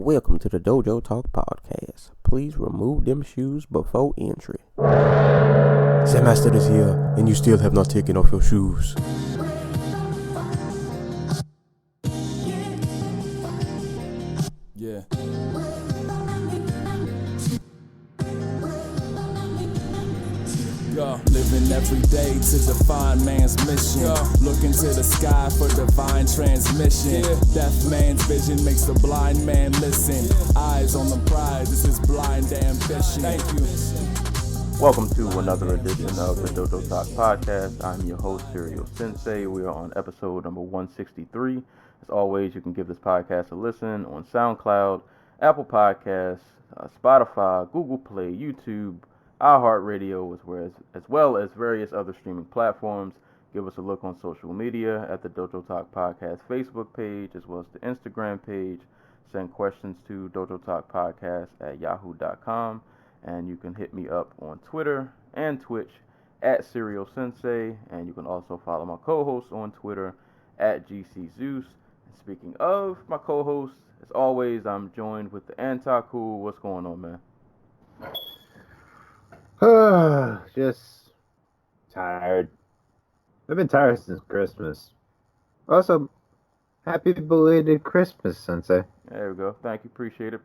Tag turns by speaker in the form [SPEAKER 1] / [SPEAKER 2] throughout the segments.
[SPEAKER 1] welcome to the Dojo Talk Podcast. Please remove them shoes before entry. Sam Master is here, and you still have not taken off your shoes.
[SPEAKER 2] Yeah. Living every day to define man's mission. Looking to the sky for divine transmission. Deaf man's vision makes the blind man listen. Eyes on the prize, this is blind ambition. Thank you.
[SPEAKER 1] Welcome to another edition of the Dojo Talk Podcast. I'm your host, Serial Sensei. We are on episode number 163. As always, you can give this podcast a listen on SoundCloud, Apple Podcasts, Spotify, Google Play, YouTube, iHeartRadio, as well as various other streaming platforms. Give us a look on social media at the Dojo Talk Podcast Facebook page, as well as the Instagram page. Send questions to dojotalkpodcast@yahoo.com, and you can hit me up on Twitter and Twitch at Serial Sensei, and you can also follow my co-host on Twitter at GCZeus. And speaking of my co-host, as always, I'm joined with the Theanticool. What's going on, man?
[SPEAKER 3] Just tired. I've been tired since Christmas. Also, happy belated Christmas, Sensei.
[SPEAKER 1] There we go. Thank you. Appreciate it.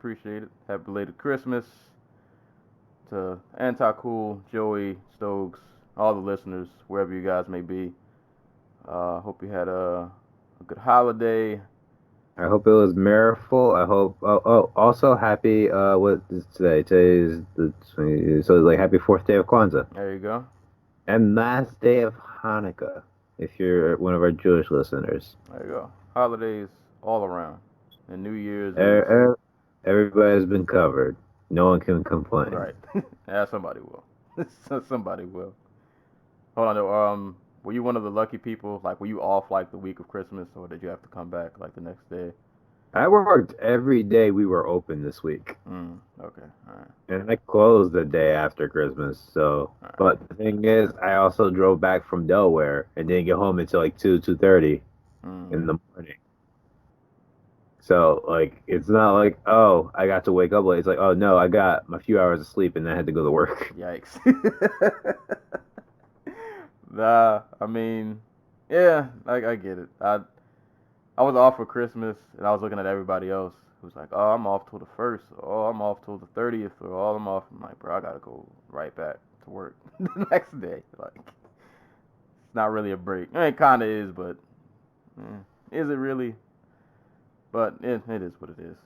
[SPEAKER 1] Happy belated Christmas to Theanticool, Joey, Stokes, all the listeners, wherever you guys may be. Hope you had a good holiday.
[SPEAKER 3] I hope it was miracul. I hope. Also happy. What is today? Today is the 20th, so it's like happy 4th day of Kwanzaa.
[SPEAKER 1] There you go.
[SPEAKER 3] And last day of Hanukkah, if you're one of our Jewish listeners.
[SPEAKER 1] There you go. Holidays all around. And New Year's.
[SPEAKER 3] Everybody's been covered. No one can complain.
[SPEAKER 1] Right. Yeah, somebody will. Somebody will. Hold on, though. Were you one of the lucky people? Like, were you off like the week of Christmas, or did you have to come back like the next day?
[SPEAKER 3] I worked every day we were open this week.
[SPEAKER 1] Okay, all right.
[SPEAKER 3] And I closed the day after Christmas. So,
[SPEAKER 1] Right.
[SPEAKER 3] But the thing is, I also drove back from Delaware and didn't get home until like 2:30 in the morning. So, like, it's not like, oh, I got to wake up late. It's like, oh, no, I got my few hours of sleep and then I had to go to work.
[SPEAKER 1] Yikes. Nah, I mean, yeah, I get it. I was off for Christmas, and I was looking at everybody else who's like, oh, I'm off till the 1st, or oh, I'm off till the 30th, or oh, I'm off. I'm like, bro, I gotta go right back to work the next day. Like, it's not really a break. I mean, it kind of is, but is it really? But it is what it is.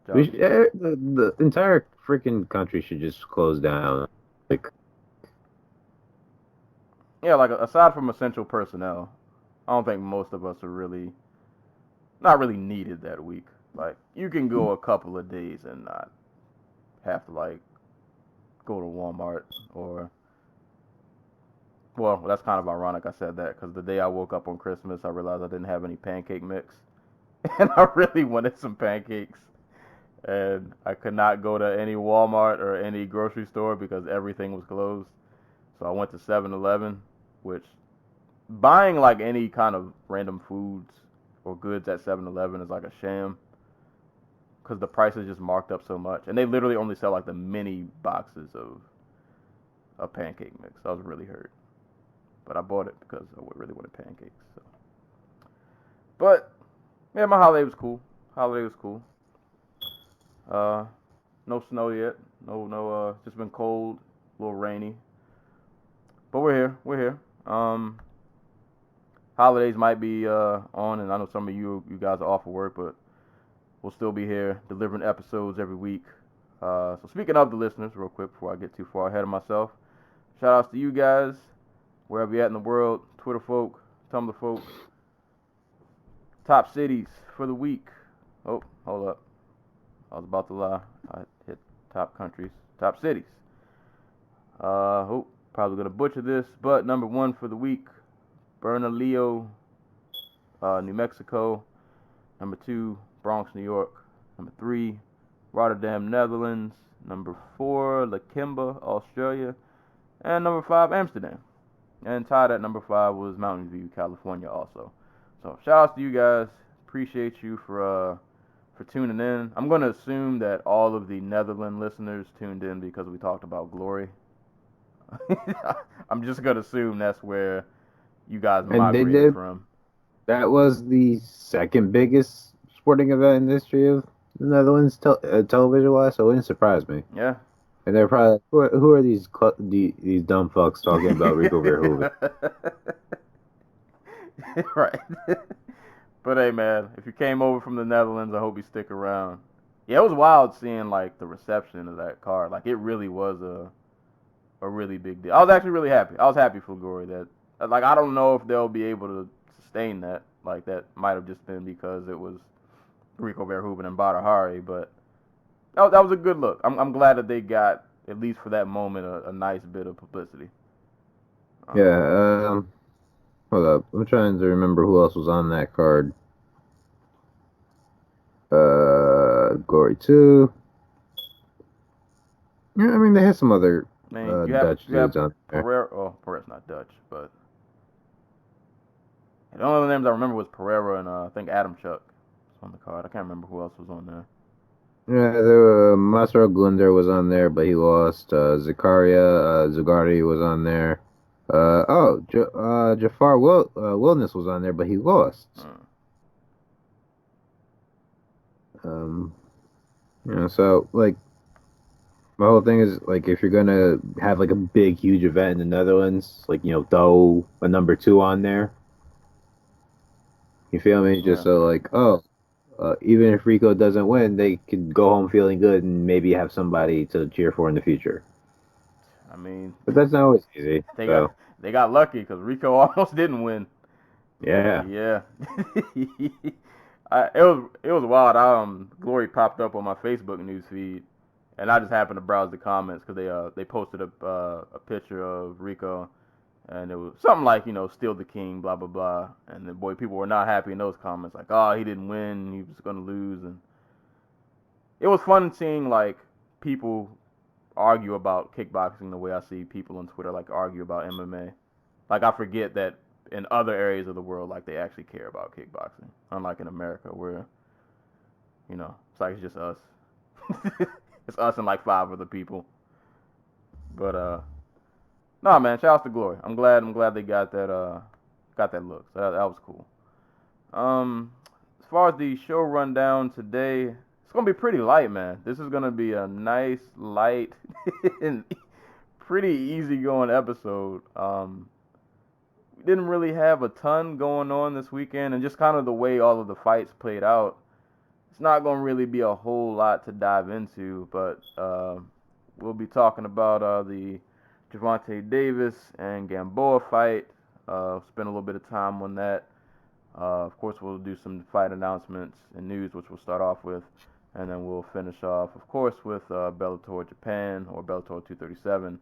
[SPEAKER 3] The entire freaking country should just close down.
[SPEAKER 1] Yeah, like, aside from essential personnel, I don't think most of us are not really needed that week. Like, you can go a couple of days and not have to, like, go to Walmart or, well, that's kind of ironic I said that, because the day I woke up on Christmas, I realized I didn't have any pancake mix, and I really wanted some pancakes, and I could not go to any Walmart or any grocery store because everything was closed. So I went to 7-Eleven, which buying like any kind of random foods or goods at 7-Eleven is like a sham because the price is just marked up so much. And they literally only sell like the mini boxes of pancake mix. I was really hurt. But I bought it because I really wanted pancakes. So. But, yeah, my holiday was cool. No snow yet. No, just been cold, a little rainy. But we're here. Holidays might be on, and I know some of you guys are off of work, but we'll still be here delivering episodes every week. So speaking of the listeners, real quick before I get too far ahead of myself, shout outs to you guys, wherever you're at in the world, Twitter folk, Tumblr folk, top cities for the week. Oh, hold up. I was about to lie. I hit top countries, top cities. Probably going to butcher this, but number 1 for the week, Bernalillo, New Mexico. Number 2, Bronx, New York. Number 3, Rotterdam, Netherlands. Number 4, Lakemba, Australia. And number 5, Amsterdam. And tied at number 5 was Mountain View, California also. So shout outs to you guys. Appreciate you for for tuning in. I'm going to assume that all of the Netherlands listeners tuned in because we talked about Glory. I'm just going to assume that's where you guys
[SPEAKER 3] And they
[SPEAKER 1] migrated
[SPEAKER 3] did.
[SPEAKER 1] from.
[SPEAKER 3] That was the second biggest sporting event in the history of the Netherlands television wise, so it wouldn't surprise me.
[SPEAKER 1] Yeah.
[SPEAKER 3] And they're probably like, who are these dumb fucks talking about Rico Verhoeven?
[SPEAKER 1] Right. But hey, man, if you came over from the Netherlands, I hope you stick around. Yeah, it was wild seeing like the reception of that card. Like it really was a really big deal. I was actually really happy. I was happy for Glory that like I don't know if they'll be able to sustain that. Like that might have just been because it was Rico Verhoeven and Badr Hari, but that was a good look. I'm glad that they got at least for that moment a nice bit of publicity.
[SPEAKER 3] Yeah. Hold up. I'm trying to remember who else was on that card. Glory 2. Yeah, I mean, they had some other
[SPEAKER 1] I mean,
[SPEAKER 3] Dutch
[SPEAKER 1] you have
[SPEAKER 3] dudes on there.
[SPEAKER 1] Pereira. Oh, Pereira's not Dutch, but the only names I remember was Pereira and I think Adam Chuck was on the card. I can't remember who else was on there.
[SPEAKER 3] Yeah, there were, Masro Glunder was on there, but he lost. Zakaria Zagari was on there. Jafar Wilderness was on there, but he lost. So like my whole thing is like if you're gonna have like a big huge event in the Netherlands, like throw a number 2 on there. You feel me? Just
[SPEAKER 1] Yeah.
[SPEAKER 3] so like even if Rico doesn't win, they could go home feeling good and maybe have somebody to cheer for in the future.
[SPEAKER 1] I mean,
[SPEAKER 3] But that's not always easy.
[SPEAKER 1] they
[SPEAKER 3] So
[SPEAKER 1] got lucky because Rico almost didn't win.
[SPEAKER 3] yeah.
[SPEAKER 1] Yeah. It was wild. Glory popped up on my Facebook news feed, and I just happened to browse the comments because they posted a picture of Rico, and it was something like steal the king, blah blah blah, and then boy, people were not happy in those comments like, oh, he didn't win, he was gonna lose, and it was fun seeing like people argue about kickboxing the way I see people on Twitter like argue about MMA. Like I forget that in other areas of the world, like they actually care about kickboxing, unlike in America where it's like it's just us. It's us and like 5 other people. But no man, shout out to Glory. I'm glad they got that look. So that was cool. As far as the show rundown today, it's gonna be pretty light, man. This is gonna be a nice, light, and pretty easygoing episode. We didn't really have a ton going on this weekend, and just kind of the way all of the fights played out, it's not gonna really be a whole lot to dive into. But we'll be talking about the Gervonta Davis and Gamboa fight. Spend a little bit of time on that. Of course, we'll do some fight announcements and news, which we'll start off with, and then we'll finish off, of course, with Bellator Japan or Bellator 237,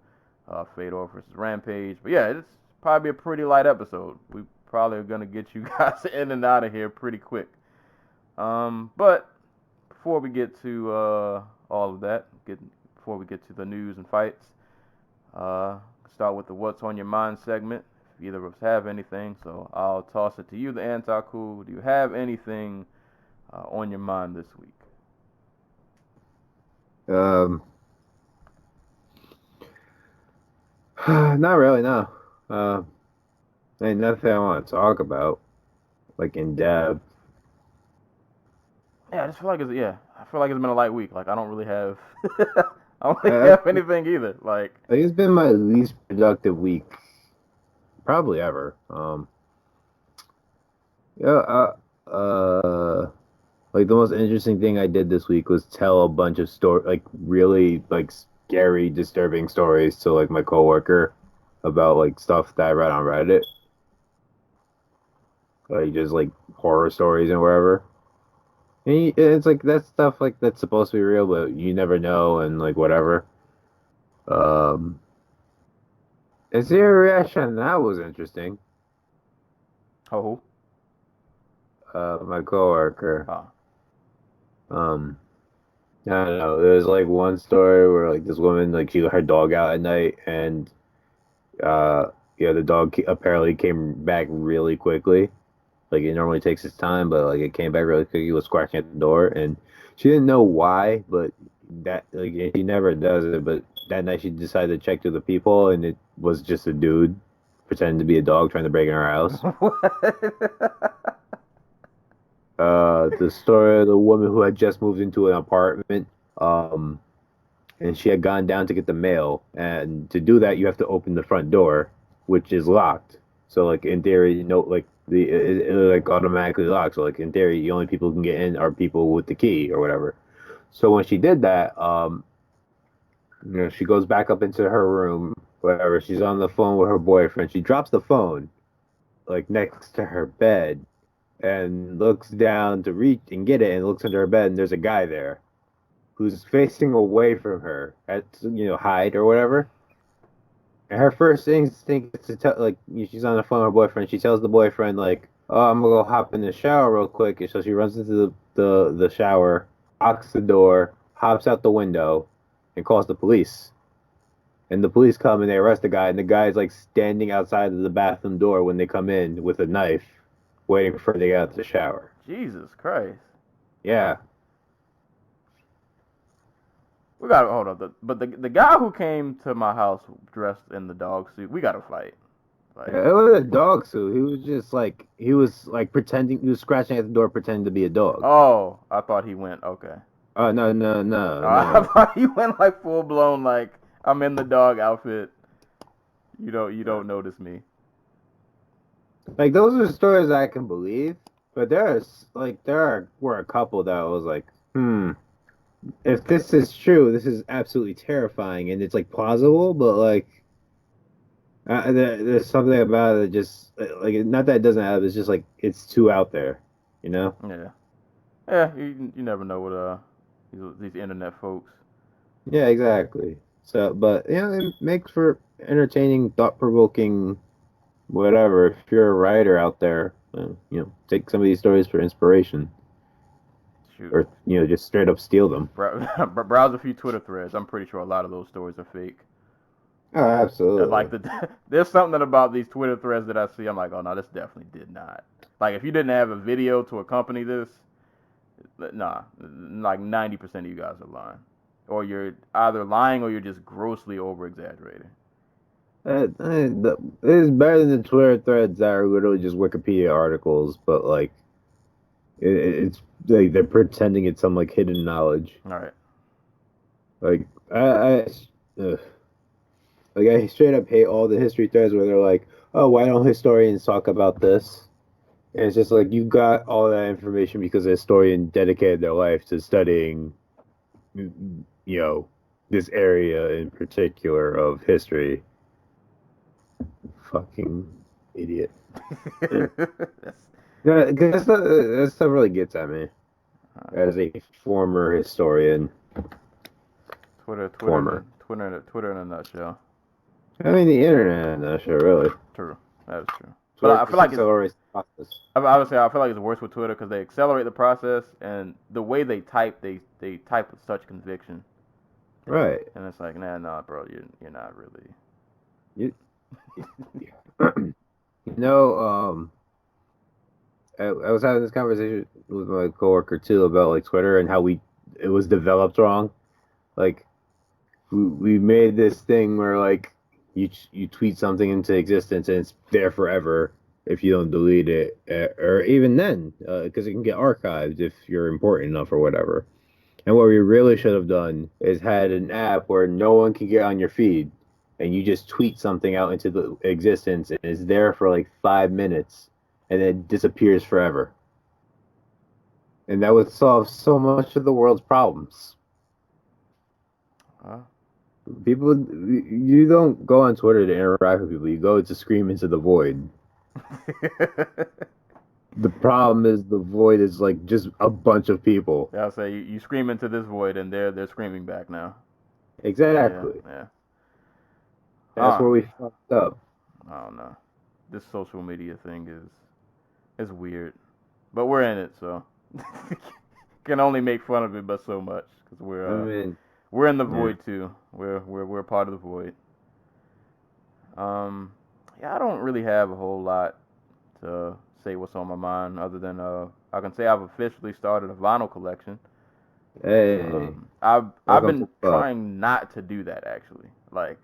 [SPEAKER 1] Fedor versus Rampage. But yeah, it's probably a pretty light episode. We probably are gonna get you guys in and out of here pretty quick. But before we get to all of that, before we get to the news and fights, start with the What's on Your Mind segment. If either of us have anything, so I'll toss it to you, the Anticool. Do you have anything on your mind this week?
[SPEAKER 3] Not really, no. Ain't nothing I want to talk about, like in depth.
[SPEAKER 1] Yeah, I just feel like I feel like it's been a light week. Like I don't really have, I don't really have anything either. Like
[SPEAKER 3] it's been my least productive week, probably ever. Like the most interesting thing I did this week was tell a bunch of like really like scary, disturbing stories to like my coworker about like stuff that I read on Reddit, like just like horror stories and wherever. And it's like that stuff like that's supposed to be real, but you never know and like whatever. And see her reaction. That was interesting.
[SPEAKER 1] oh,
[SPEAKER 3] My coworker.
[SPEAKER 1] oh,
[SPEAKER 3] I don't know. There was like one story where like this woman like she let her dog out at night and the dog apparently came back really quickly. Like it normally takes its time, but like it came back really quick. He was scratching at the door, and she didn't know why, but that like he never does it. But that night she decided to check through the people, and it was just a dude pretending to be a dog trying to break in her house.
[SPEAKER 1] What?
[SPEAKER 3] The story of the woman who had just moved into an apartment, um, and she had gone down to get the mail, and to do that you have to open the front door, which is locked. So like in theory, like it like automatically locks. So like in theory, the only people who can get in are people with the key or whatever. So when she did that, she goes back up into her room, whatever. She's on the phone with her boyfriend. She drops the phone like next to her bed and looks down to reach and get it, and looks under her bed, and there's a guy there who's facing away from her at hide or whatever. And her first instinct is to tell, like, she's on the phone with her boyfriend. She tells the boyfriend, like, "Oh, I'm gonna go hop in the shower real quick." And so she runs into the shower, locks the door, hops out the window, and calls the police. And the police come and they arrest the guy. And the guy's like standing outside of the bathroom door when they come in with a knife, waiting for her to get out the shower.
[SPEAKER 1] Jesus Christ.
[SPEAKER 3] Yeah.
[SPEAKER 1] We gotta hold up. But the guy who came to my house dressed in the dog suit, we gotta fight. Like,
[SPEAKER 3] It was a dog suit. He was like pretending, he was scratching at the door pretending to be a dog.
[SPEAKER 1] oh, I thought he went okay.
[SPEAKER 3] Oh, no.
[SPEAKER 1] I thought he went like full blown, like I'm in the dog outfit. You don't notice me.
[SPEAKER 3] Like those are stories I can believe, but were a couple that was like, if this is true, this is absolutely terrifying, and it's like plausible, but like there's something about it that just like not that it doesn't have, it's just like it's too out there, you know?
[SPEAKER 1] Yeah. You never know what these internet folks.
[SPEAKER 3] Yeah, exactly. So, but it makes for entertaining, thought-provoking, whatever. If you're a writer out there, take some of these stories for inspiration.
[SPEAKER 1] Shoot.
[SPEAKER 3] Or just straight up steal them.
[SPEAKER 1] Browse a few Twitter threads. I'm pretty sure a lot of those stories are fake.
[SPEAKER 3] Oh, absolutely.
[SPEAKER 1] Like there's something about these Twitter threads that I see. I'm like, oh no, this definitely did not. Like if you didn't have a video to accompany this, nah, like 90% of you guys are lying, or you're either lying or you're just grossly over exaggerating.
[SPEAKER 3] It is better than the Twitter threads that are literally just Wikipedia articles, but like it's like they're pretending it's some like hidden knowledge.
[SPEAKER 1] All right.
[SPEAKER 3] Like I straight up hate all the history threads where they're like, "Oh, why don't historians talk about this?" And it's just like you got all that information because a historian dedicated their life to studying, this area in particular of history. Fucking idiot. That stuff really gets at me as a former historian.
[SPEAKER 1] Twitter in a nutshell.
[SPEAKER 3] I mean, the internet in a nutshell, really.
[SPEAKER 1] True, that is true.
[SPEAKER 3] Twitter
[SPEAKER 1] But I feel like
[SPEAKER 3] accelerates the process.
[SPEAKER 1] I would say I feel like it's worse with Twitter because they accelerate the process and the way they type, they type with such conviction.
[SPEAKER 3] Right.
[SPEAKER 1] And it's like, nah, bro, you're not really.
[SPEAKER 3] I was having this conversation with my coworker too about like Twitter and how it was developed wrong. Like we made this thing where like you tweet something into existence and it's there forever if you don't delete it, or even then because it can get archived if you're important enough or whatever. And what we really should have done is had an app where no one can get on your feed, and you just tweet something out into the existence, and it's there for like 5 minutes, and then it disappears forever. And that would solve so much of the world's problems. People, you don't go on Twitter to interact with people. You go to scream into the void. The problem is the void is like just a bunch of people.
[SPEAKER 1] Yeah, I'll say you scream into this void and they're screaming back now.
[SPEAKER 3] Exactly.
[SPEAKER 1] Yeah.
[SPEAKER 3] That's where we fucked up.
[SPEAKER 1] I don't know. This social media thing is weird, but we're in it, so can only make fun of it, but so much because we're in the void too. We're part of the void. I don't really have a whole lot to say what's on my mind other than I can say I've officially started a vinyl collection.
[SPEAKER 3] Hey,
[SPEAKER 1] I've
[SPEAKER 3] welcome to
[SPEAKER 1] been
[SPEAKER 3] the club.
[SPEAKER 1] trying not to do that actually. Like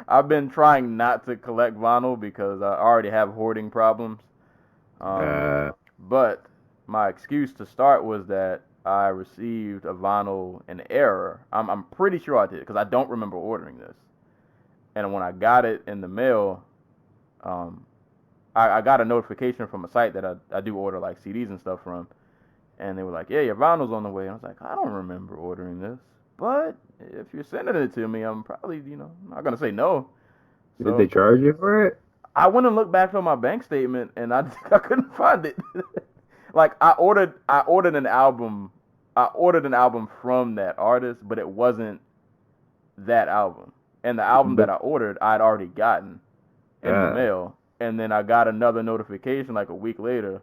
[SPEAKER 1] I've been trying not to collect vinyl because I already have hoarding problems. Um,
[SPEAKER 3] Uh,
[SPEAKER 1] but my excuse to start was that I received a vinyl in error. I'm pretty sure I did because I don't remember ordering this. And when I got it in the mail, um, I got a notification from a site that I do order like CDs and stuff from, and they were like, "Yeah, your vinyl's on the way." And I was like, "I don't remember ordering this, but if you're sending it to me, I'm probably, not gonna say no."
[SPEAKER 3] did they
[SPEAKER 1] So
[SPEAKER 3] charge you for it?
[SPEAKER 1] I went and looked back on my bank statement, and I I couldn't find it. Like I ordered an album, from that artist, but it wasn't that album. And the album that
[SPEAKER 3] But
[SPEAKER 1] I ordered, I'd already gotten in the
[SPEAKER 3] uh,
[SPEAKER 1] mail. And then I got another notification like a week later,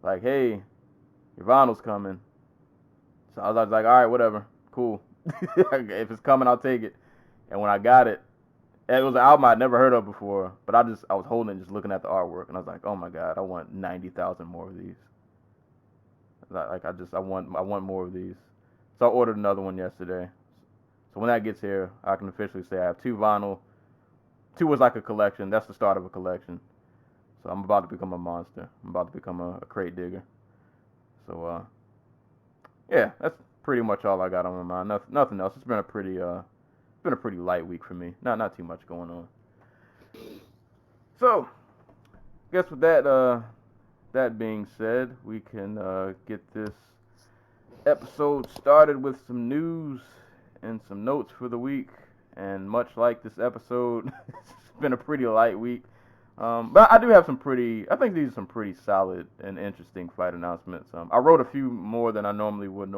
[SPEAKER 1] like, "Hey, your vinyl's coming." So I was like, "All right, whatever, cool. If it's coming, I'll take it." And when I got it, it was an album I'd never heard of before, but I was holding it, just looking at the artwork, and I was like, "Oh my god, I want 90,000 more of these." Like I want more of these. So I ordered another one yesterday. So when that gets here, I can officially say I have two vinyl. Two was like a collection. That's the start of a collection. So I'm about to become a monster. I'm about to become a crate digger. So yeah, that's pretty much all I got on my mind. Nothing else. It's been a pretty light week for me. Not too much going on. So guess with that being said, we can get this episode started with some news and some notes for the week. And much like this episode, it's been a pretty light week. But I do have I think these are some pretty solid and interesting fight announcements. I wrote a few more than I normally would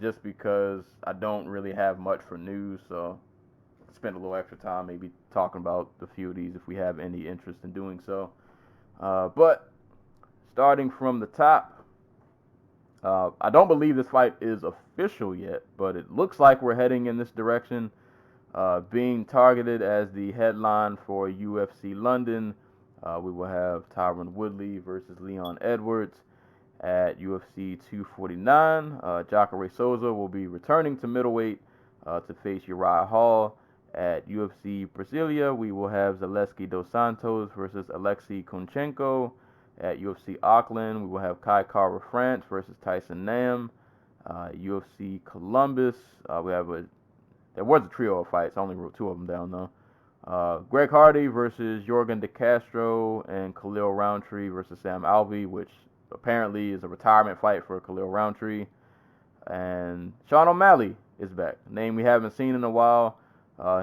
[SPEAKER 1] just because I don't really have much for news. So spend a little extra time maybe talking about a few of these if we have any interest in doing so. But starting from the top, I don't believe this fight is official yet, but it looks like we're heading in this direction. Being targeted as the headline for UFC London, we will have Tyron Woodley versus Leon Edwards at UFC 249. Jacare Souza will be returning to middleweight to face Uriah Hall. At UFC Brasilia, we will have Zaleski Dos Santos versus Alexei Kunchenko. At UFC Auckland, we will have Kai Kara France versus Tyson Nam. UFC Columbus, there was a trio of fights. I only wrote two of them down though. Greg Hardy versus Yorgan de Castro and Khalil Rountree versus Sam Alvey, which apparently is a retirement fight for Khalil Rountree. And Sean O'Malley is back, a name we haven't seen in a while.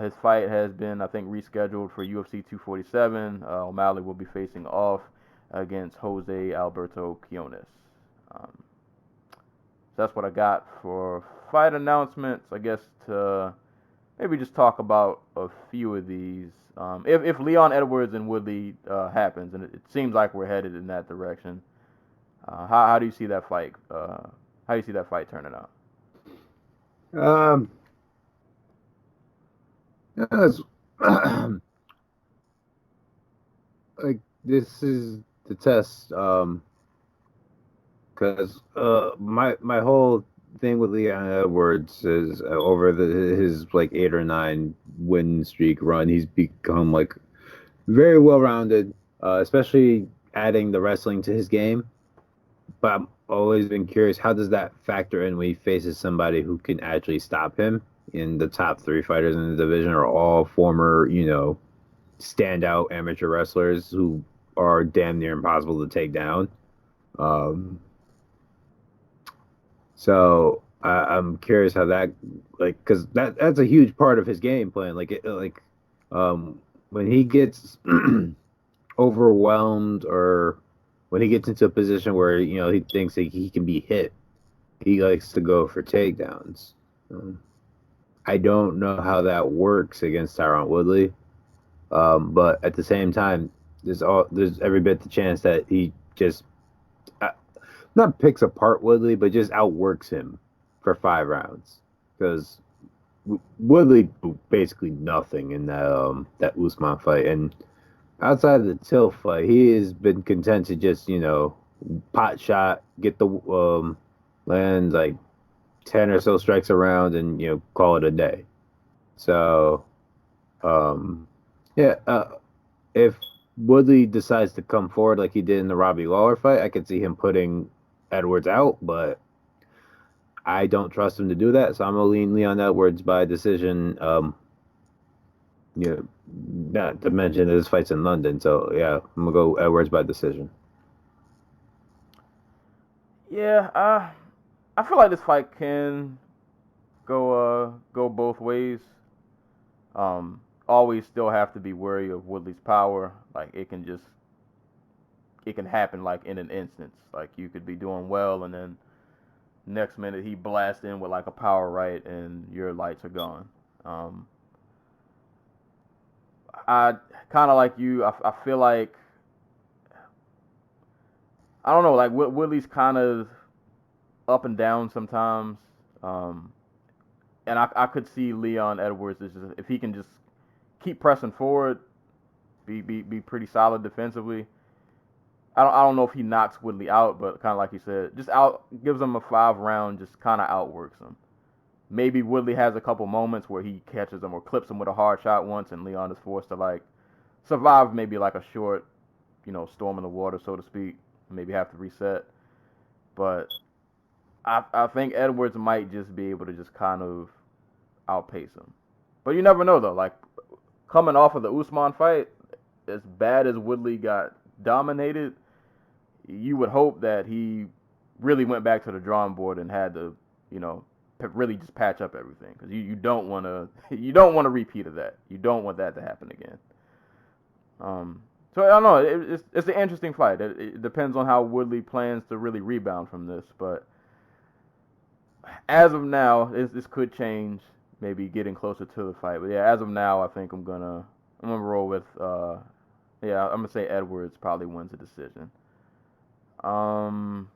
[SPEAKER 1] His fight has been, I think, rescheduled for UFC 247. O'Malley will be facing off against Jose Alberto Quinones. So that's what I got for fight announcements. I guess to maybe just talk about a few of these. If Leon Edwards and Woodley happens, and it seems like we're headed in that direction, how do you see that fight? How do you see that fight turning out?
[SPEAKER 3] um, that's, like this is the test. Because my whole thing with Leon Edwards is over his like 8 or 9 win streak run, he's become like very well rounded, especially adding the wrestling to his game. But I've always been curious, how does that factor in when he faces somebody who can actually stop him? In the top 3 fighters in the division are all former, standout amateur wrestlers who are damn near impossible to take down. Um, So I'm curious how that, like, because that's a huge part of his game plan. When he gets overwhelmed or when he gets into a position where he thinks that he can be hit, he likes to go for takedowns. I don't know how that works against Tyron Woodley, but at the same time, there's every bit the chance that he just not picks apart Woodley, but just outworks him for 5 rounds. Because Woodley basically nothing in that Usman fight, and outside of the Till fight, he has been content to just, pot shot, get the land like 10 or so strikes around and, call it a day. So, yeah, if Woodley decides to come forward like he did in the Robbie Lawler fight, I could see him putting Edwards out, but I don't trust him to do that, so I'm gonna lean Leon Edwards by decision. Not to mention his fights in London, so yeah, I'm gonna go Edwards by decision.
[SPEAKER 1] Yeah, I feel like this fight can go both ways. Always still have to be wary of Woodley's power. Like it can happen like in an instance. Like you could be doing well and then next minute he blasts in with like a power right and your lights are gone. I kind of like you. I feel like I don't know. Like Woodley's kind of up and down sometimes. Um, and I could see Leon Edwards is just, if he can just keep pressing forward, be pretty solid defensively. I don't know if he knocks Woodley out, but kind of like you said, just out gives him a 5 round, just kind of outworks him. Maybe Woodley has a couple moments where he catches him or clips him with a hard shot once, and Leon is forced to like survive maybe like a short, storm in the water, so to speak. Maybe have to reset. But I think Edwards might just be able to just kind of outpace him. But you never know though. Like coming off of the Usman fight, as bad as Woodley got dominated, you would hope that he really went back to the drawing board and had to, really just patch up everything because you don't want to you don't want a repeat of that. You don't want that to happen again. So I don't know. It's an interesting fight. It depends on how Woodley plans to really rebound from this, but as of now, this could change. Maybe getting closer to the fight, but yeah, as of now, I think I'm gonna roll with yeah, I'm gonna say Edwards probably wins the decision. Um,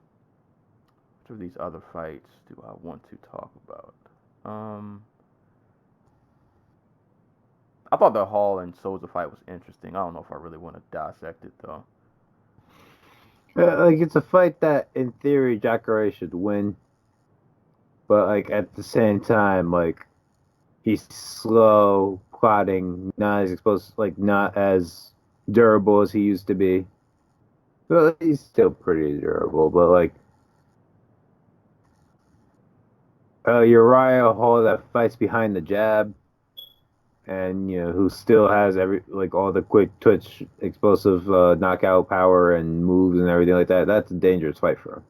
[SPEAKER 1] which of these other fights do I want to talk about? I thought the Hall and Souza fight was interesting. I don't know if I really want to dissect it though.
[SPEAKER 3] Like it's a fight that, in theory, Jacare should win, but like at the same time, like he's slow, plodding, not as exposed, like not as durable as he used to be. Well, he's still pretty durable, but like Uriah Hall that fights behind the jab, and who still has all the quick twitch, explosive knockout power and moves and everything like that. That's a dangerous fight for him.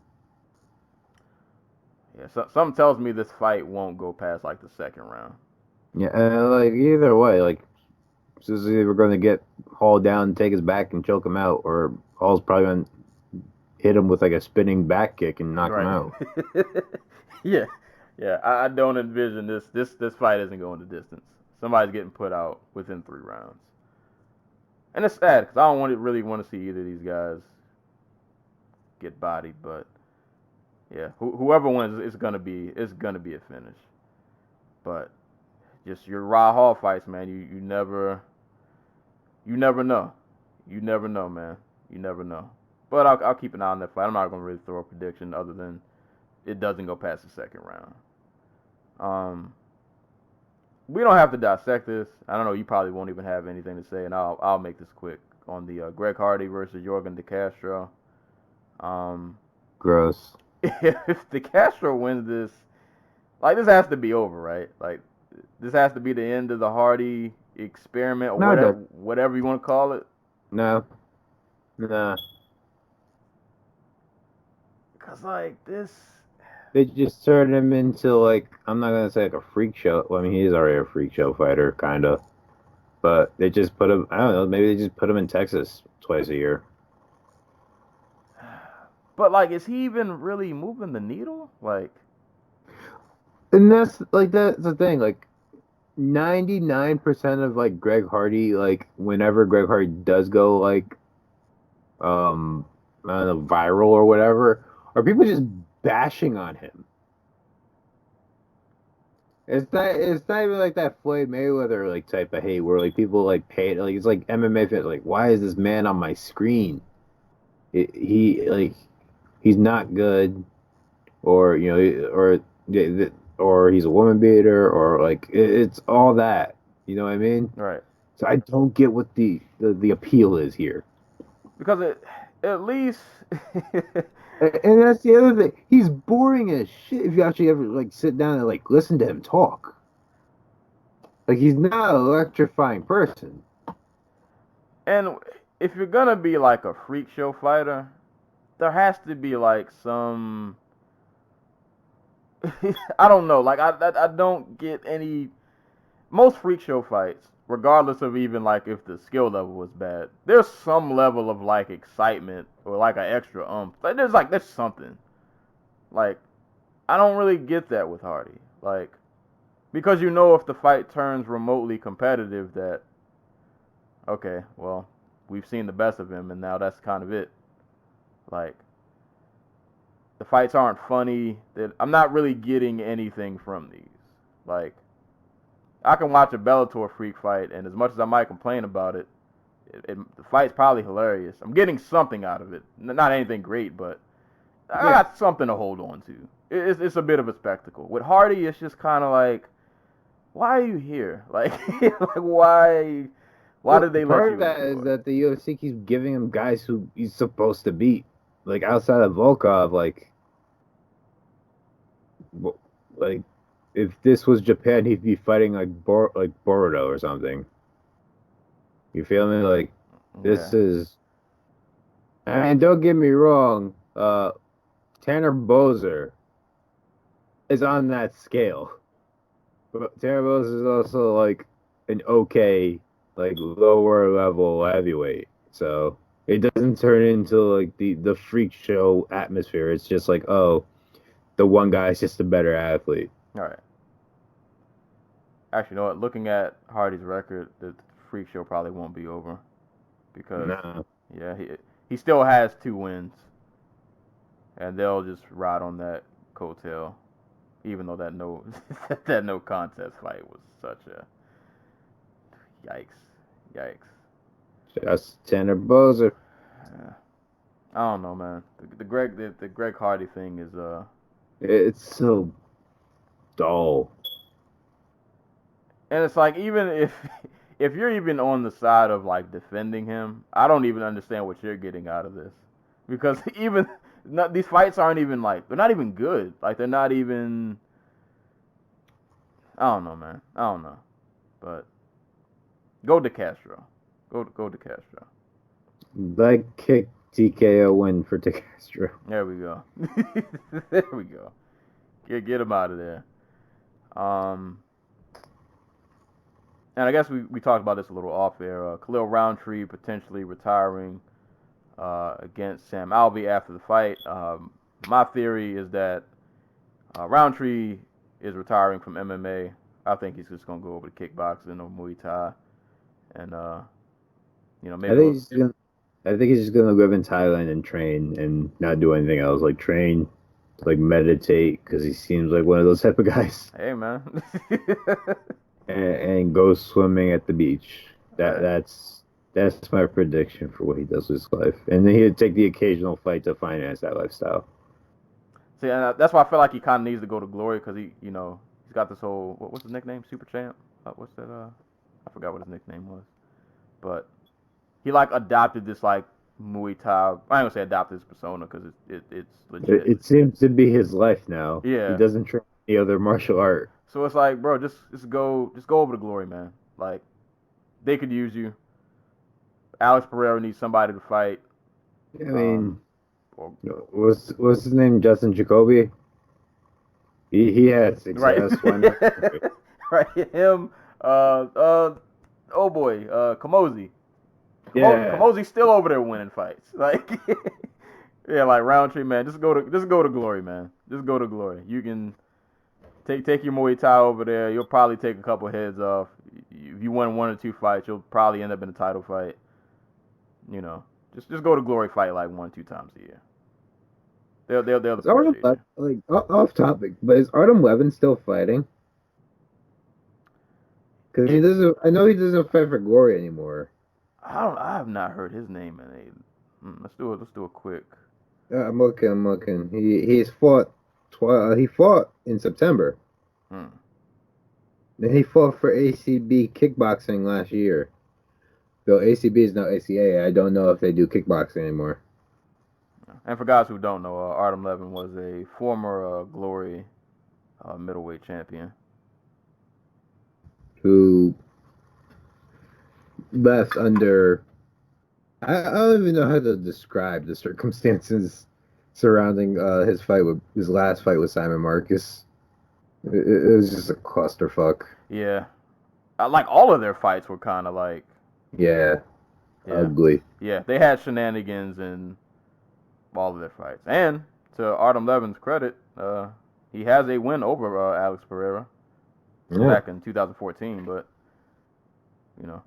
[SPEAKER 1] Yeah, something tells me this fight won't go past like the second round.
[SPEAKER 3] Yeah, like either way, like it's either going to get Hall down, take his back, and choke him out, or Hall's probably going to hit him with like a spinning back kick and knock him out.
[SPEAKER 1] Yeah, yeah. I don't envision this fight isn't going the distance. Somebody's getting put out within 3 rounds, and it's sad because I don't really want to see either of these guys get bodied. But yeah, whoever wins, it's gonna be a finish. But just your Uriah Hall fights, man. You never know. You never know, man. You never know. But I'll keep an eye on that fight. I'm not gonna really throw a prediction other than it doesn't go past the second round. We don't have to dissect this. I don't know. You probably won't even have anything to say, and I'll make this quick on the Greg Hardy versus Yorgan de Castro.
[SPEAKER 3] Gross.
[SPEAKER 1] If de Castro wins this, like this has to be over, right? Like this has to be the end of the Hardy experiment or whatever you want to call it.
[SPEAKER 3] No. Nah.
[SPEAKER 1] Cause like this,
[SPEAKER 3] they just turned him into like, I'm not gonna say like a freak show. Well, I mean, he's already a freak show fighter, kind of. But they just put him. I don't know. Maybe they just put him in Texas twice a year.
[SPEAKER 1] But like, is he even really moving the needle? Like,
[SPEAKER 3] and that's the thing. Like, 99% of like Greg Hardy, like whenever Greg Hardy does go like, I don't know, viral or whatever, are people just bashing on him. It's not even like that Floyd Mayweather like type of hate where like people like pay like it's like MMA fans like why is this man on my screen? He like he's not good or or he's a woman beater or like it's all that. You know what I mean?
[SPEAKER 1] Right.
[SPEAKER 3] So I don't get what the appeal is here.
[SPEAKER 1] Because at least
[SPEAKER 3] And that's the other thing. He's boring as shit if you actually ever like sit down and like listen to him talk. Like he's not an electrifying person.
[SPEAKER 1] and if you're gonna be like a freak show fighter, there has to be like some I don't know, like I don't get any most freak show fights, regardless of even like if the skill level was bad, there's some level of like excitement or like an extra Like there's something. Like I don't really get that with Hardy. Like because you know if the fight turns remotely competitive that okay, well, we've seen the best of him and now that's kind of it. Like the fights aren't funny. That I'm not really getting anything from these. Like I can watch a Bellator freak fight, and as much as I might complain about it, the fight's probably hilarious. I'm getting something out of it. Not anything great, but I got something to hold on to. It's a bit of a spectacle. With Hardy, it's just kind of like, why are you here? Like, like why? Why
[SPEAKER 3] Well,
[SPEAKER 1] did they let
[SPEAKER 3] part
[SPEAKER 1] you
[SPEAKER 3] of
[SPEAKER 1] in
[SPEAKER 3] that
[SPEAKER 1] the
[SPEAKER 3] is
[SPEAKER 1] door?
[SPEAKER 3] that the UFC keeps giving him guys who he's supposed to beat. Like outside of Volkov, like if this was Japan, he'd be fighting like Boruto or something. You feel me? Like
[SPEAKER 1] Okay.
[SPEAKER 3] this is. And don't get me wrong, Tanner Bozer is on that scale, but Tanner Bozer is also like an okay, like lower level heavyweight. So it doesn't turn into like the freak show atmosphere. It's just like, oh, the one guy's just a better athlete.
[SPEAKER 1] All right. Actually, you know what? Looking at Hardy's record, the freak show probably won't be over because
[SPEAKER 3] Nah.
[SPEAKER 1] yeah, he still has 2 wins, and they'll just ride on that coattail. Even though that no that no contest fight was such a yikes, yikes.
[SPEAKER 3] Just Tanner Bozer.
[SPEAKER 1] Yeah. I don't know, man. The Greg Hardy thing is
[SPEAKER 3] It's so dull.
[SPEAKER 1] and it's like even if if you're even on the side of like defending him, I don't even understand what you're getting out of this because even not, these fights aren't even like they're not even good. Like they're not even. I don't know, man. I don't know, but go to Castro. Go to Castro.
[SPEAKER 3] Leg kick TKO win for De Castro.
[SPEAKER 1] There we go. There we go. Get him out of there. Um, and I guess we talked about this a little off air. Khalil Rountree potentially retiring against Sam Alvey after the fight. My theory is that Rountree is retiring from MMA. I think he's just gonna go over to kickboxing or Muay Thai, and
[SPEAKER 3] I
[SPEAKER 1] maybe
[SPEAKER 3] think he's gonna. I think he's just gonna live in Thailand and train and not do anything else. Like train, like meditate, because he seems like one of those type of guys.
[SPEAKER 1] hey man.
[SPEAKER 3] And go swimming at the beach. That
[SPEAKER 1] Right.
[SPEAKER 3] that's my prediction for what he does with his life. And then he'd take the occasional fight to finance that lifestyle.
[SPEAKER 1] See, and that's why I feel like he kind of needs to go to Glory because he's got this whole what's his nickname? Super Champ. What's that? I forgot what his nickname was, but he like adopted this like Muay Thai. I ain't gonna say adopted his persona because it's legit.
[SPEAKER 3] It seems to be his life now. He
[SPEAKER 1] Yeah.
[SPEAKER 3] doesn't train any other martial art.
[SPEAKER 1] So it's like, bro, just go over to Glory, man. Like they could use you. Alex Pereira needs somebody to fight.
[SPEAKER 3] I
[SPEAKER 1] Um,
[SPEAKER 3] mean,
[SPEAKER 1] or,
[SPEAKER 3] what's his name? Justin Jacoby. He had
[SPEAKER 1] right,
[SPEAKER 3] success. Why not?
[SPEAKER 1] right. Him. Oh boy. Kamosi.
[SPEAKER 3] Yeah.
[SPEAKER 1] Kamosi's still over there winning fights. Like, yeah, like Roundtree, man. Just go to Glory, man. Just go to Glory. You can take your Muay Thai over there. You'll probably take a couple heads off. If you win 1 or 2 fights, you'll probably end up in a title fight. You know, just go to Glory fight like 1 2 times a year. They'll
[SPEAKER 3] Is Artem
[SPEAKER 1] appreciate you.
[SPEAKER 3] Off topic, but is Artem Levin still fighting? Because he doesn't. I know he doesn't fight for Glory anymore.
[SPEAKER 1] I have not heard his name in a. Let's do a quick.
[SPEAKER 3] I'm looking. I'm looking. He's fought. He fought in September.
[SPEAKER 1] Hmm.
[SPEAKER 3] Then he fought for ACB kickboxing last year. Though ACB is now ACA. I don't know if they do kickboxing anymore.
[SPEAKER 1] And for guys who don't know, Artem Levin was a former Glory middleweight champion.
[SPEAKER 3] Who left under. I don't even know how to describe the circumstances surrounding his last fight with Simon Marcus. It was just a clusterfuck.
[SPEAKER 1] Yeah, like all of their fights were kind of like.
[SPEAKER 3] Yeah, ugly.
[SPEAKER 1] Yeah, they had shenanigans in all of their fights. And to Artem Levin's credit, he has a win over Alex Pereira back in 2014. But you know,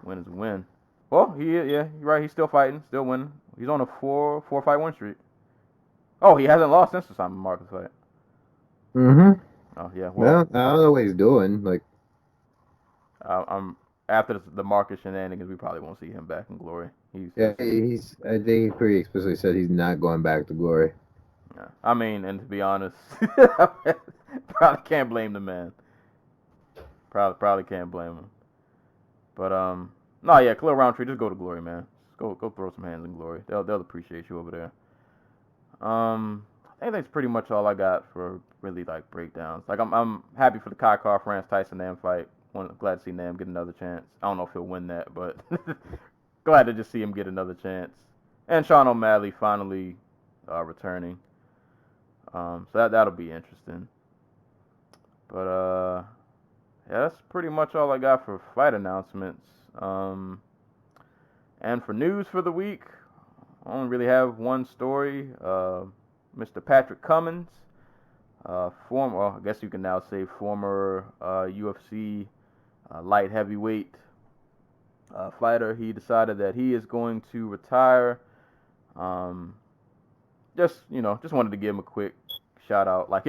[SPEAKER 1] win is a win. Well, you're right. He's still fighting, still winning. He's on a four fight win streak. Oh, he hasn't lost since the Simon Marcus fight.
[SPEAKER 3] Mm-hmm.
[SPEAKER 1] Oh yeah. Well,
[SPEAKER 3] I don't know what he's doing. Like,
[SPEAKER 1] I'm after the Marcus shenanigans, we probably won't see him back in Glory.
[SPEAKER 3] I think he pretty explicitly said he's not going back to Glory.
[SPEAKER 1] Yeah. I mean, and to be honest, probably can't blame the man. Probably can't blame him. But no, yeah, Khalil Rountree, just go to Glory, man. Just go throw some hands in Glory. They'll appreciate you over there. I think that's pretty much all I got for really like breakdowns. Like I'm happy for the Kai France Tyson Nam fight. Glad to see Nam get another chance. I don't know if he'll win that, but glad to just see him get another chance. And Sean O'Malley finally returning. So that'll be interesting. But yeah, that's pretty much all I got for fight announcements. And for news for the week, I only really have one story. Mr. Patrick Cummins, I guess you can now say former UFC light heavyweight fighter. He decided that he is going to retire. Just wanted to give him a quick shout out. Like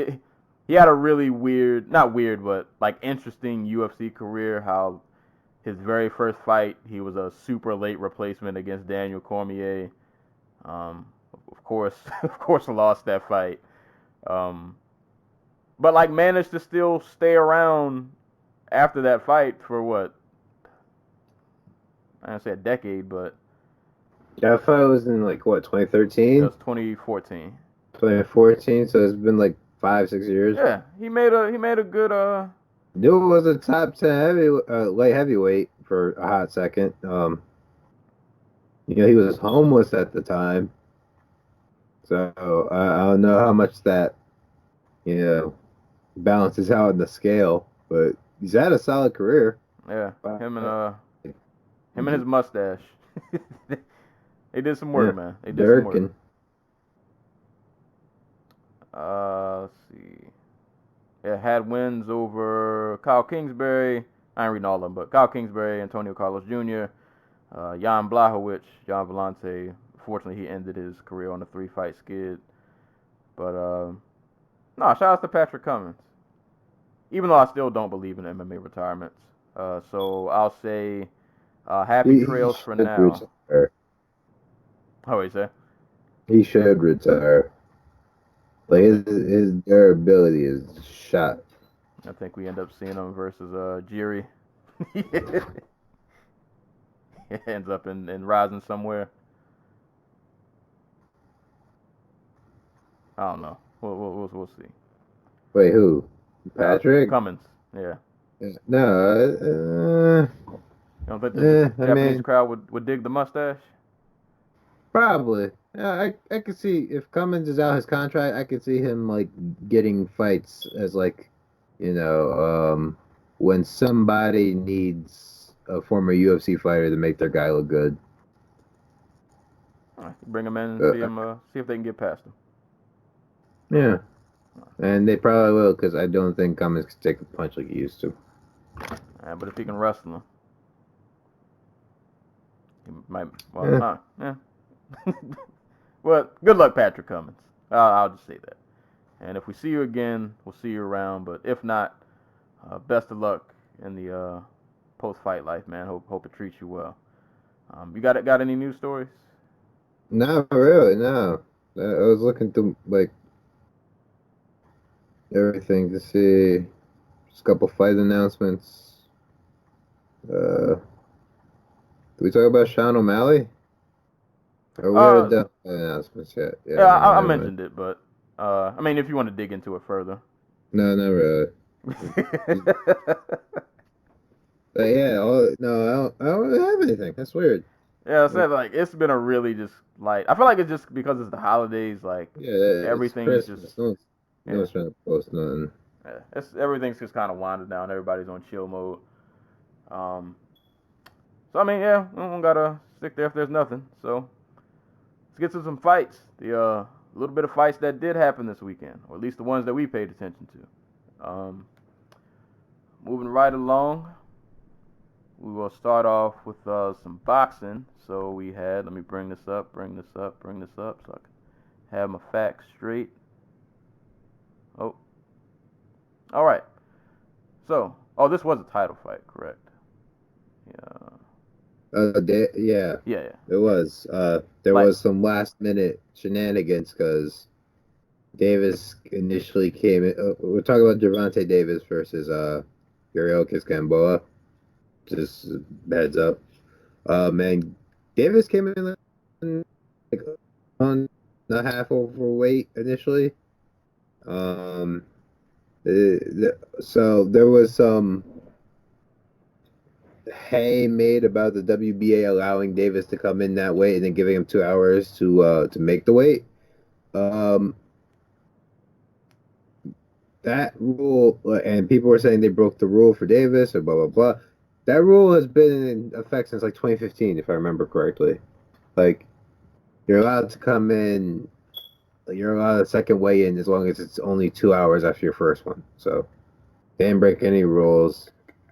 [SPEAKER 1] he had a really not weird, but like interesting UFC career. How his very first fight, he was a super late replacement against Daniel Cormier. Of course, lost that fight. But like managed to still stay around after that fight for what? I don't say a decade, but
[SPEAKER 3] That fight was in like what, 2013?
[SPEAKER 1] it was 2014.
[SPEAKER 3] 2014, so it's been like 5-6 years.
[SPEAKER 1] Yeah, he made a good
[SPEAKER 3] Dude was a top 10 light heavyweight for a hot second. He was homeless at the time. So I don't know how much that, balances out in the scale, but he's had a solid career.
[SPEAKER 1] Yeah, him and his mustache. They did some work, man. They did some work. Let's see. Yeah, had wins over Kyle Kingsbury. I ain't reading all of them, but Kyle Kingsbury, Antonio Carlos Jr., Jan Blachowicz, Jan Vellante. Fortunately, he ended his career on a 3-fight skid. But, no, shout out to Patrick Cummins. Even though I still don't believe in MMA retirements. So I'll say happy trails for now.
[SPEAKER 3] Retire.
[SPEAKER 1] How do you say?
[SPEAKER 3] He should retire. Like his durability is shot.
[SPEAKER 1] I think we end up seeing him versus Jiri. He ends up in rising somewhere. I don't know. We'll see.
[SPEAKER 3] Wait, who? Patrick?
[SPEAKER 1] Cummins. Yeah.
[SPEAKER 3] No.
[SPEAKER 1] You don't think the Japanese crowd would dig the mustache?
[SPEAKER 3] Probably. Yeah, I could see if Cummins is out his contract, I could see him like getting fights as like, when somebody needs a former UFC fighter to make their guy look good.
[SPEAKER 1] All right, bring him in and see if they can get past him.
[SPEAKER 3] Yeah. And they probably will, because I don't think Cummins can take a punch like he used to.
[SPEAKER 1] Yeah, but if he can wrestle him, he might. Well, yeah. Well, good luck, Patrick Cummins. I'll just say that. And if we see you again, we'll see you around. But if not, best of luck in the post-fight life, man. Hope it treats you well. You got any news stories?
[SPEAKER 3] Not really, no. I was looking through like everything to see just a couple fight announcements. Did we talk about Sean O'Malley? Or we haven't done announcements yet.
[SPEAKER 1] Yeah, I
[SPEAKER 3] never mind.
[SPEAKER 1] mentioned it, but I mean, if you want to dig into it further.
[SPEAKER 3] No, not really. But yeah, no, I don't really have anything. That's weird.
[SPEAKER 1] Yeah, I said like it's been a really just like I feel like it's just because it's the holidays, like
[SPEAKER 3] Yeah, it's
[SPEAKER 1] everything's just
[SPEAKER 3] Christmas. No
[SPEAKER 1] yeah,
[SPEAKER 3] one's trying to post nothing.
[SPEAKER 1] yeah. Everything's just kind of winding down. Everybody's on chill mode. Um, so I mean, yeah, we don't gotta stick there if there's nothing. So let's get to some fights. The little bit of fights that did happen this weekend, or at least the ones that we paid attention to. Moving right along, we will start off with some boxing. So we had, let me bring this up, so I can have my facts straight. Oh, all right. So, this was a title fight, correct? Yeah.
[SPEAKER 3] Yeah,
[SPEAKER 1] Yeah, yeah.
[SPEAKER 3] it was. There
[SPEAKER 1] Like,
[SPEAKER 3] was some last minute shenanigans because Davis initially came in. We're talking about Gervonta Davis versus Yuriorkis Gamboa. Just heads up. Man, Davis came in like on a half overweight initially. Um, so there was some hay made about the WBA allowing Davis to come in that weight and then giving him 2 hours to make the weight. Um, that rule, and people were saying they broke the rule for Davis or blah blah blah. That rule has been in effect since like 2015, if I remember correctly. Like you're allowed to come in, you're allowed a second weigh in as long as it's only 2 hours after your first one. So they didn't break any rules.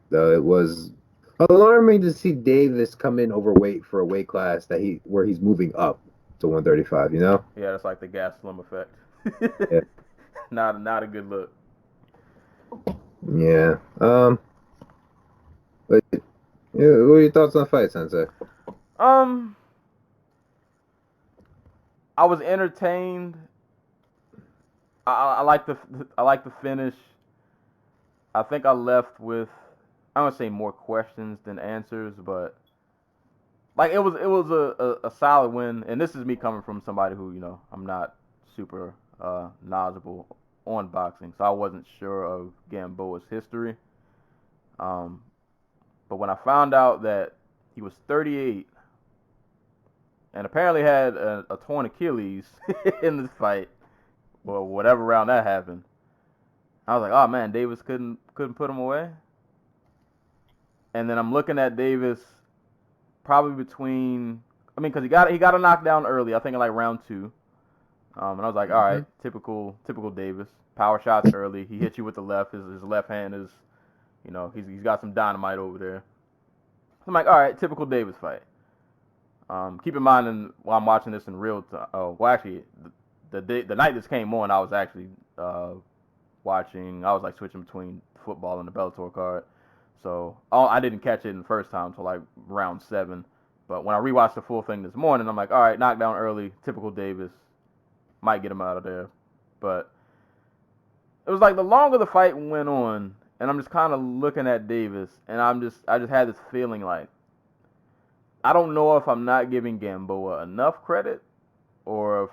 [SPEAKER 3] Though it was alarming to see Davis come in overweight for a weight class where he's moving up to 135. You know?
[SPEAKER 1] yeah, that's like the Gastelum effect.
[SPEAKER 3] Yeah.
[SPEAKER 1] Not a good look.
[SPEAKER 3] Yeah. But yeah, what are your thoughts on the fight, Sensei?
[SPEAKER 1] Um, I was entertained. I like the finish. I think I left with I don't say more questions than answers, but like it was a solid win. And this is me coming from somebody who I'm not super knowledgeable on boxing, so I wasn't sure of Gamboa's history. Um, but when I found out that he was 38 and apparently had a torn Achilles in this fight, or whatever round that happened, I was like, oh man, Davis couldn't put him away. And then I'm looking at Davis probably between, I mean, because he got a knockdown early, I think in like round 2. And I was like, all right, typical Davis. Power shots early. He hit you with the left. His left hand is, he's got some dynamite over there. I'm like, all right, typical Davis fight. Keep in mind, while I'm watching this in real time, well, actually, the night this came on, I was actually watching. I was like switching between football and the Bellator card, so I didn't catch it in the first time until like round 7. But when I rewatched the full thing this morning, I'm like, all right, knockdown early, typical Davis, might get him out of there. But it was like the longer the fight went on, and I'm just kind of looking at Davis, and I just had this feeling like I don't know if I'm not giving Gamboa enough credit or if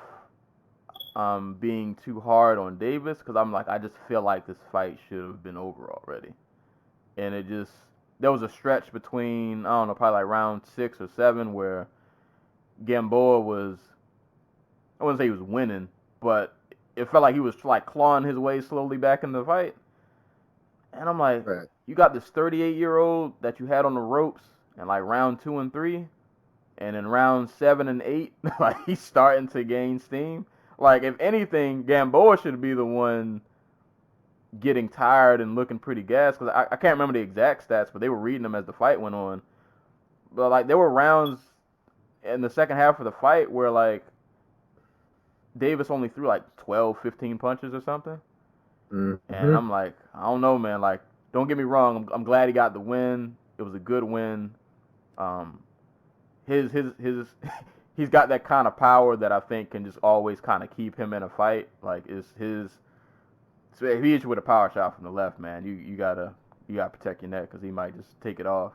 [SPEAKER 1] I'm being too hard on Davis, because I'm like, I just feel like this fight should have been over already. And there was a stretch between, I don't know, probably like round 6 or 7 where Gamboa was, I wouldn't say he was winning, but it felt like he was like clawing his way slowly back in the fight. And I'm like,
[SPEAKER 3] Right.
[SPEAKER 1] you got this 38-year-old that you had on the ropes in like round 2 and 3, and in round 7 and 8, like he's starting to gain steam. Like if anything, Gamboa should be the one getting tired and looking pretty gassed, because I can't remember the exact stats, but they were reading them as the fight went on. But like there were rounds in the second half of the fight where like Davis only threw like 12, 15 punches or something. And I'm like, I don't know, man. Like don't get me wrong. I'm glad he got the win. It was a good win. His he's got that kind of power that I think can just always kind of keep him in a fight. Like so if he hits you with a power shot from the left, man, you gotta protect your neck because he might just take it off.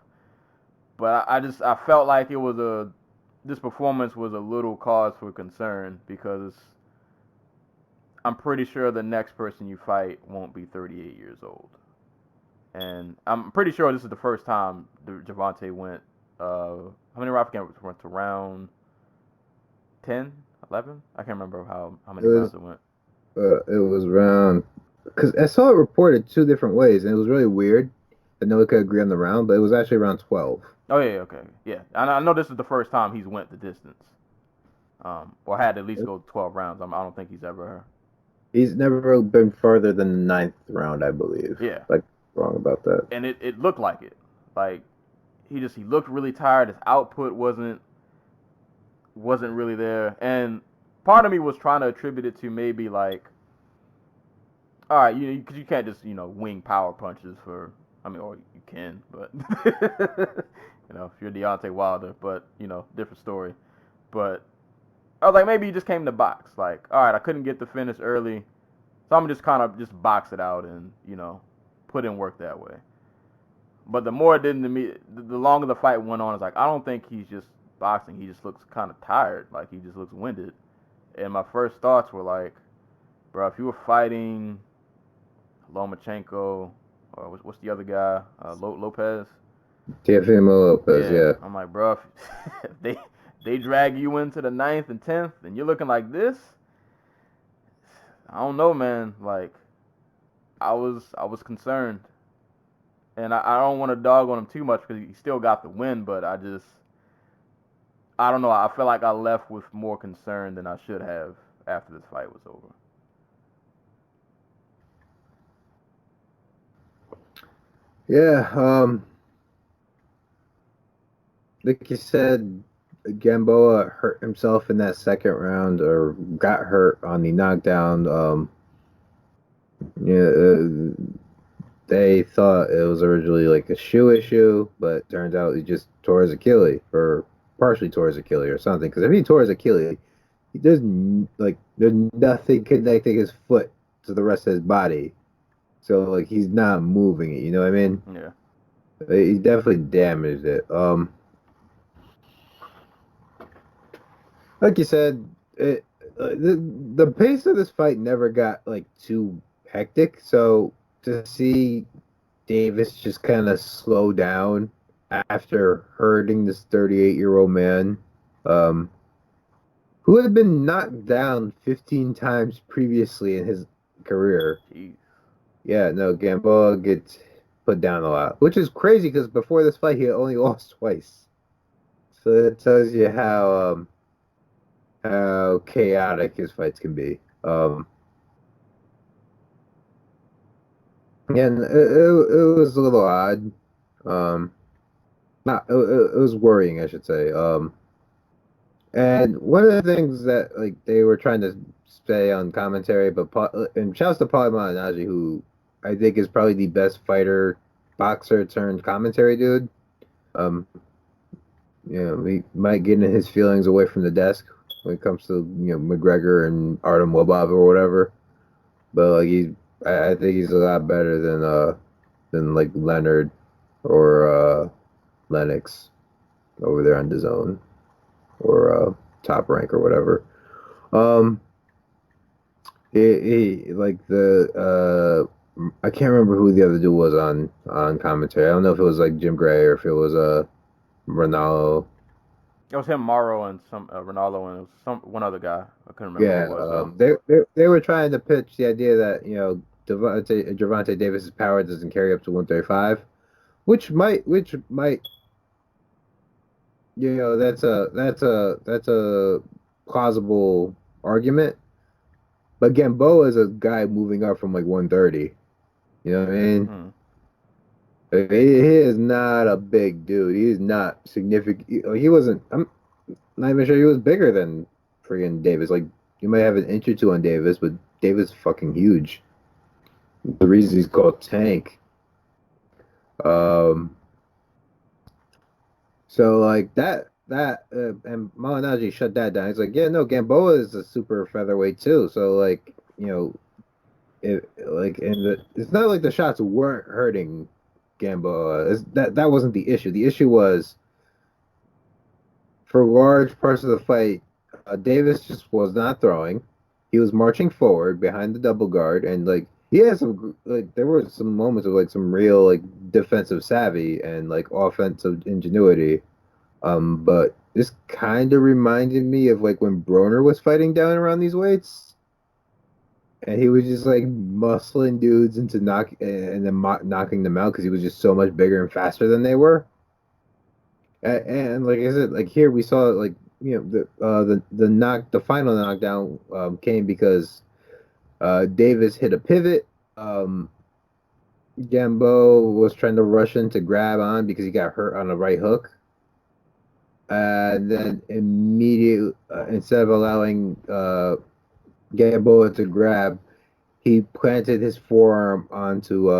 [SPEAKER 1] But I felt like this performance was a little cause for concern because I'm pretty sure the next person you fight won't be 38 years old. And I'm pretty sure this is the first time Gervonta went, how many rounds went to round 10, 11? I can't remember how many rounds it went.
[SPEAKER 3] It was round, because I saw it reported 2 different ways, and it was really weird that no one could agree on the round, but it was actually around 12.
[SPEAKER 1] Oh, yeah, okay. Yeah, I know this is the first time he's went the distance. Or had to at least go 12 rounds. I don't think he's ever...
[SPEAKER 3] He's never been further than the 9th round, I believe.
[SPEAKER 1] Yeah.
[SPEAKER 3] Like, wrong about that.
[SPEAKER 1] And it looked like it. Like, he looked really tired. His output wasn't really there. And part of me was trying to attribute it to maybe, like, all right, because you can't just, wing power punches or you can, but, if you're Deontay Wilder, but, different story. But I was like, maybe he just came to box. Like, all right, I couldn't get the finish early, so I'm just kind of just box it out and, put in work that way. But the more it did to me, the longer the fight went on, it's like, I don't think he's just boxing. He just looks kind of tired. Like, he just looks winded. And my first thoughts were like, bro, if you were fighting Lomachenko, or what's the other guy? Lopez?
[SPEAKER 3] Teofimo Lopez, yeah.
[SPEAKER 1] I'm like, bro, if they drag you into the 9th and 10th, and you're looking like this, I don't know, man. Like, I was concerned. And I don't want to dog on him too much because he still got the win, but I don't know. I feel like I left with more concern than I should have after this fight was over.
[SPEAKER 3] Yeah, like you said, Gamboa hurt himself in that second round, or got hurt on the knockdown. They thought it was originally like a shoe issue, but turns out he just tore his Achilles, or partially tore his Achilles or something. Because if he tore his Achilles, there's nothing connecting his foot to the rest of his body. So, like, he's not moving it, you know what I mean?
[SPEAKER 1] Yeah.
[SPEAKER 3] He definitely damaged it. Like you said, the pace of this fight never got, like, too hectic. So, to see Davis just kind of slow down after hurting this 38-year-old man, who had been knocked down 15 times previously in his career.
[SPEAKER 1] Jeez.
[SPEAKER 3] Yeah, no, Gamboa gets put down a lot, which is crazy because before this fight he had only lost twice. So that tells you how chaotic his fights can be. And it was a little odd. It was worrying, I should say. And one of the things that like they were trying to say on commentary, and shouts to Paulie Malignaggi, who I think is probably the best fighter, boxer turned commentary dude. He might get in his feelings away from the desk when it comes to McGregor and Artem Lobov or whatever. But like I think he's a lot better than like Leonard or Lennox over there on DAZN or Top Rank or whatever. I can't remember who the other dude was on commentary. I don't know if it was like Jim Gray or if it was Ronaldo.
[SPEAKER 1] It was him, Morrow, and some Ronaldo, and it was one other guy. I couldn't remember who it
[SPEAKER 3] was. They were trying to pitch the idea that Gervonta Davis's power doesn't carry up to 135, which might that's a plausible argument. But Gamboa is a guy moving up from like 130. You know what I mean? Mm-hmm. He is not a big dude. He is not significant. He wasn't. I'm not even sure he was bigger than friggin' Davis. Like, you might have an inch or two on Davis, but Davis is fucking huge. The reason he's called Tank. Um, so like and Malignaggi shut that down. He's like, yeah, no, Gamboa is a super featherweight too. So like, it's not like the shots weren't hurting Gamboa. That wasn't the issue. The issue was for large parts of the fight, Davis just was not throwing. He was marching forward behind the double guard, and like he had some like there were some moments of like some real like defensive savvy and like offensive ingenuity. But this kind of reminded me of like when Broner was fighting down around these weights, and he was just like muscling dudes into knocking them out because he was just so much bigger and faster than they were. And like I said, like here we saw like the final knockdown came because Davis hit a pivot. Gambo was trying to rush in to grab on because he got hurt on a right hook. And then immediately, instead of allowing Gamboa to grab, he planted his forearm onto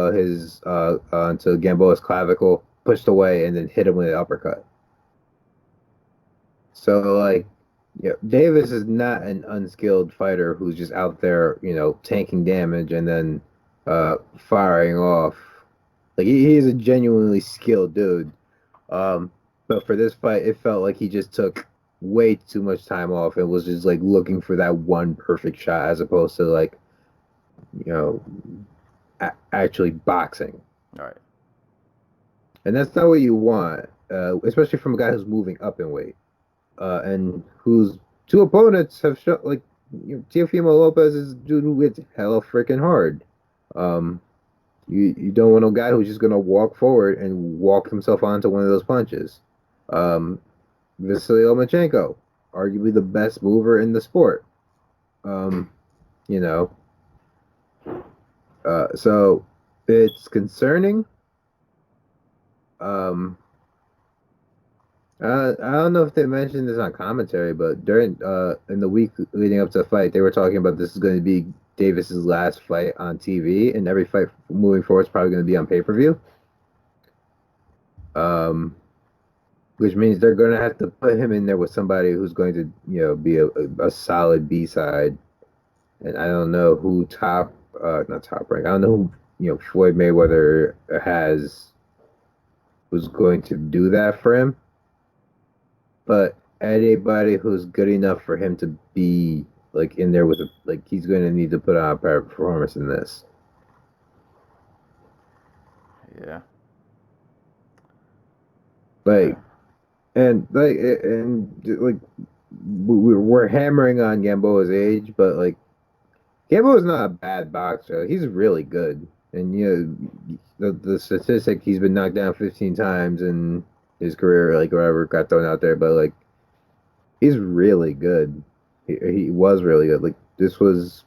[SPEAKER 3] Gamboa's clavicle, pushed away, and then hit him with an uppercut. So like, yeah, Davis is not an unskilled fighter who's just out there, tanking damage and then firing off. Like he's a genuinely skilled dude. But for this fight, it felt like he just took way too much time off and was just like looking for that one perfect shot as opposed to like, actually boxing.
[SPEAKER 1] All right.
[SPEAKER 3] And that's not what you want, especially from a guy who's moving up in weight. And whose two opponents have shown like Teofimo Lopez is a dude who hits hella freaking hard. You don't want a guy who's just gonna walk forward and walk himself onto one of those punches. Vasily Lomachenko, arguably the best mover in the sport. So it's concerning. I don't know if they mentioned this on commentary, but during in the week leading up to the fight, they were talking about this is going to be Davis's last fight on TV, and every fight moving forward is probably going to be on pay-per-view. Which means they're going to have to put him in there with somebody who's going to, be a solid B-side. And I don't know who not top rank. I don't know who, Floyd Mayweather who's going to do that for him. But anybody who's good enough for him to be like in there with he's going to need to put on a performance in this.
[SPEAKER 1] Yeah.
[SPEAKER 3] We're hammering on Gamboa's age, but like Gamboa's not a bad boxer. He's really good, and the statistic he's been knocked down 15 times in his career, like whatever got thrown out there, but like he's really good. He was really good. Like this was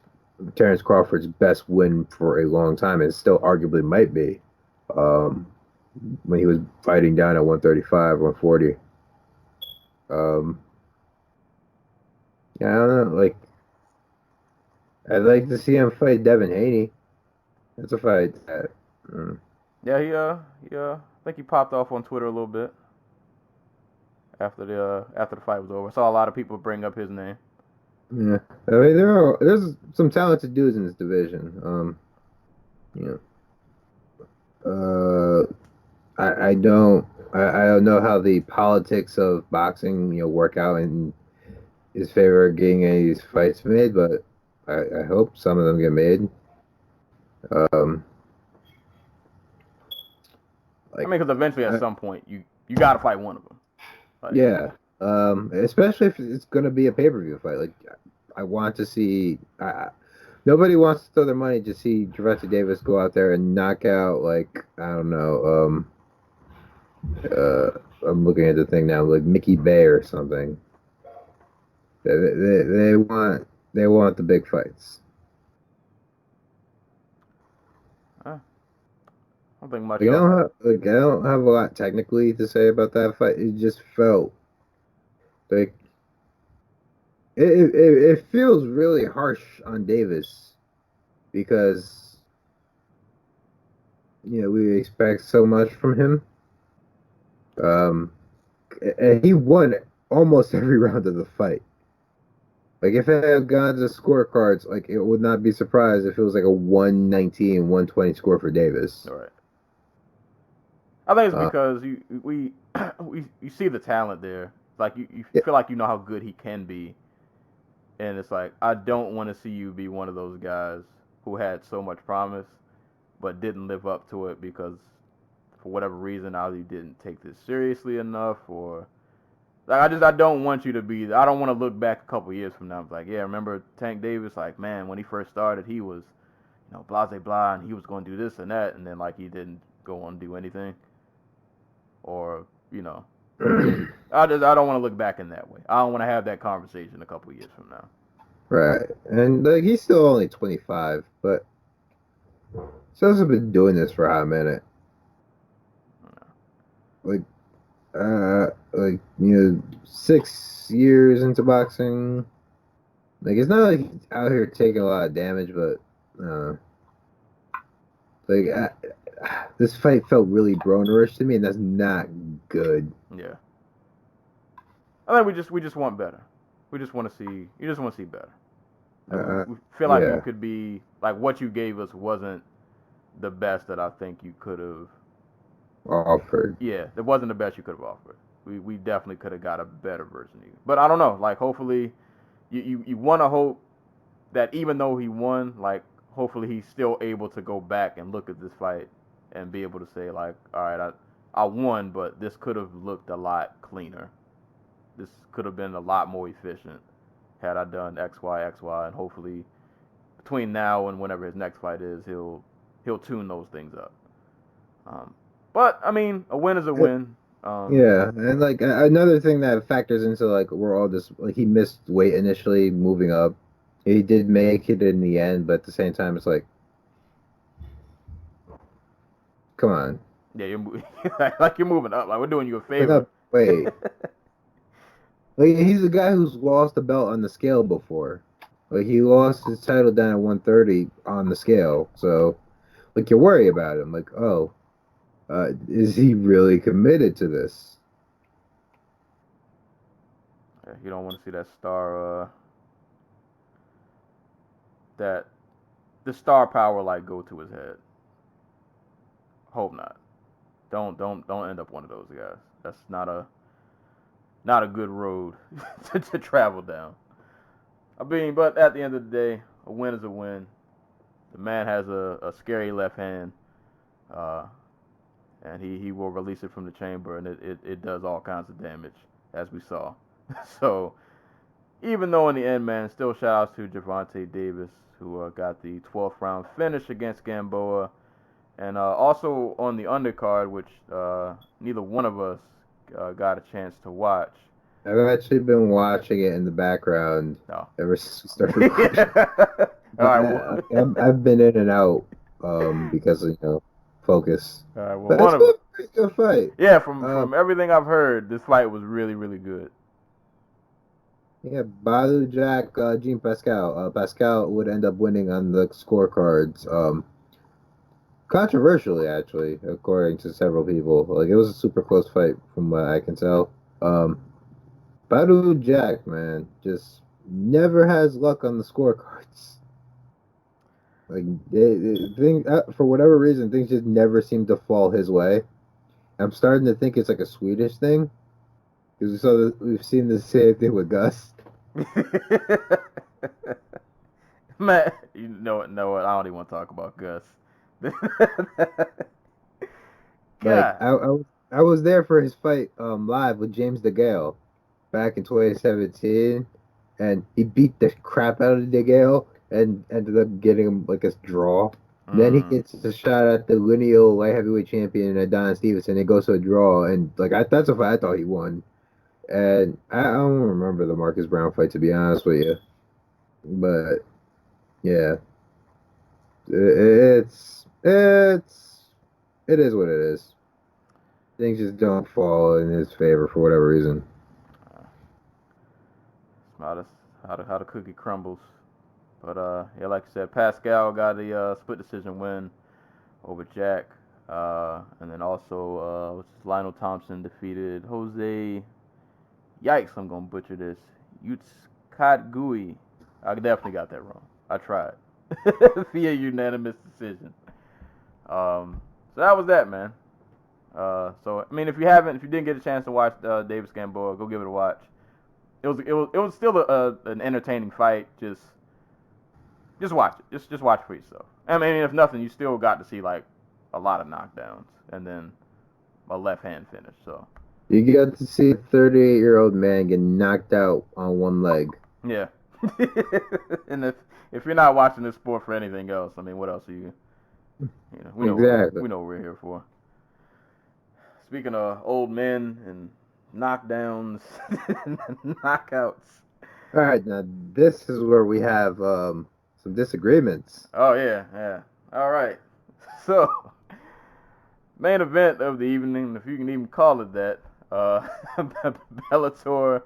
[SPEAKER 3] Terrence Crawford's best win for a long time, and still arguably might be. When he was fighting down at 135, 140. Yeah, I don't know. Like, I'd like to see him fight Devin Haney. That's a fight that.
[SPEAKER 1] Yeah, I think he popped off on Twitter a little bit after the fight was over. I saw a lot of people bring up his name.
[SPEAKER 3] Yeah, I mean there's some talented dudes in this division. I don't know how the politics of boxing work out in his favor of getting any of these fights made, but I hope some of them get made.
[SPEAKER 1] Because eventually at some point you got to fight one of them.
[SPEAKER 3] Yeah. Especially if it's gonna be a pay-per-view fight. Like I want to see. Nobody wants to throw their money to see Gervonta Davis go out there and knock out I don't know. I'm looking at the thing now, like Mickey Bay or something. They want the big fights.
[SPEAKER 1] I don't think much.
[SPEAKER 3] I don't have a lot technically to say about that fight. It just felt like it feels really harsh on Davis because we expect so much from him. And he won almost every round of the fight. Like if it had gone to scorecards, like it would not be surprised if it was like a 119, 120 score for Davis.
[SPEAKER 1] All right. I think it's because you see the talent there. Like you feel like you know how good he can be, and it's like I don't want to see you be one of those guys who had so much promise but didn't live up to it because for whatever reason either you didn't take this seriously enough or like I don't want you to be. I don't want to look back a couple years from now. It's like yeah, remember Tank Davis? Like man, when he first started, he was blase blah, and he was going to do this and that, and then like he didn't go on to do anything. Or I don't want to look back in that way. I don't want to have that conversation a couple years from now.
[SPEAKER 3] Right. And like he's still only 25, but he's also been doing this for a hot minute. Like 6 years into boxing. Like it's not like he's out here taking a lot of damage, but like this fight felt really bronerish to me, and that's not good.
[SPEAKER 1] Yeah. I think we just want better. We just want to see. You just want to see better. We feel like you could be like what you gave us wasn't the best that I think you could have
[SPEAKER 3] offered.
[SPEAKER 1] Yeah, it wasn't the best you could have offered. We definitely could have got a better version of you. But I don't know. Like hopefully, you want to hope that even though he won, like hopefully he's still able to go back and look at this fight and be able to say like, all right, I won, but this could have looked a lot cleaner. This could have been a lot more efficient had I done X, Y, X, Y, and hopefully between now and whenever his next fight is, he'll tune those things up. But I mean, a win is a win.
[SPEAKER 3] Yeah, and like another thing that factors into like we're all just like he missed weight initially moving up. He did make it in the end, but at the same time, it's like, come on.
[SPEAKER 1] Yeah, you're like you're moving up. Like we're doing you a favor.
[SPEAKER 3] Like, wait. Like he's a guy who's lost a belt on the scale before. Like he lost his title down at 130 on the scale. So, like you worry about him. Like, oh, is he really committed to this?
[SPEAKER 1] Yeah, you don't want to see that star. That the star power like go to his head. Hope not. Don't end up one of those guys. That's not a good road to travel down. I mean, but at the end of the day, a win is a win. The man has a scary left hand, and he will release it from the chamber, and it does all kinds of damage, as we saw. So, even though in the end, man, still shout outs to Gervonta Davis, who got the 12th round finish against Gamboa. And also on the undercard, which neither one of us got a chance to watch.
[SPEAKER 3] I've actually been watching it in the background ever since we started recording.
[SPEAKER 1] All right, well,
[SPEAKER 3] I've been in and out because of focus.
[SPEAKER 1] All right, well,
[SPEAKER 3] but it's been a pretty good fight.
[SPEAKER 1] Yeah, from everything I've heard, this fight was really, really good.
[SPEAKER 3] Yeah, Badu Jack, Jean Pascal. Pascal would end up winning on the scorecards. Controversially, actually, according to several people. Like, it was a super close fight from what I can tell. Badu Jack, man, just never has luck on the scorecards. Like, for whatever reason, things just never seem to fall his way. I'm starting to think it's like a Swedish thing. Because we've seen the same thing with Gus.
[SPEAKER 1] Man, you know what? I don't even want to talk about Gus.
[SPEAKER 3] Like I was there for his fight live with James DeGale back in 2017, and he beat the crap out of DeGale and ended up getting him like a draw. Then he gets a shot at the lineal light heavyweight champion Adonis Stevenson. It goes to a draw, and like that's a fight I thought he won. And I don't remember the Marcus Brown fight, to be honest with you. But yeah, it is what it is. Things just don't fall in his favor for whatever reason.
[SPEAKER 1] How the cookie crumbles. But yeah, like I said, Pascal got a split decision win over Jack. And then also, Lionel Thompson defeated Jose. Yikes, I'm gonna butcher this. Gui. I definitely got that wrong. I tried. Via unanimous decision. So that was that, man. So I mean, if you didn't get a chance to watch Davis Gamboa, go give it a watch. It was still an entertaining fight. Just watch it. Just watch it for yourself. I mean, if nothing, you still got to see like a lot of knockdowns and then a left hand finish. So
[SPEAKER 3] You got to see a 38-year-old man get knocked out on one leg.
[SPEAKER 1] yeah. And if you're not watching this sport for anything else, I mean, what else are you? We know
[SPEAKER 3] Exactly.
[SPEAKER 1] we know what we're here for. Speaking of old men and knockdowns, knockouts.
[SPEAKER 3] All right, now this is where we have some disagreements.
[SPEAKER 1] Oh yeah. All right. So, main event of the evening, if you can even call it that, Bellator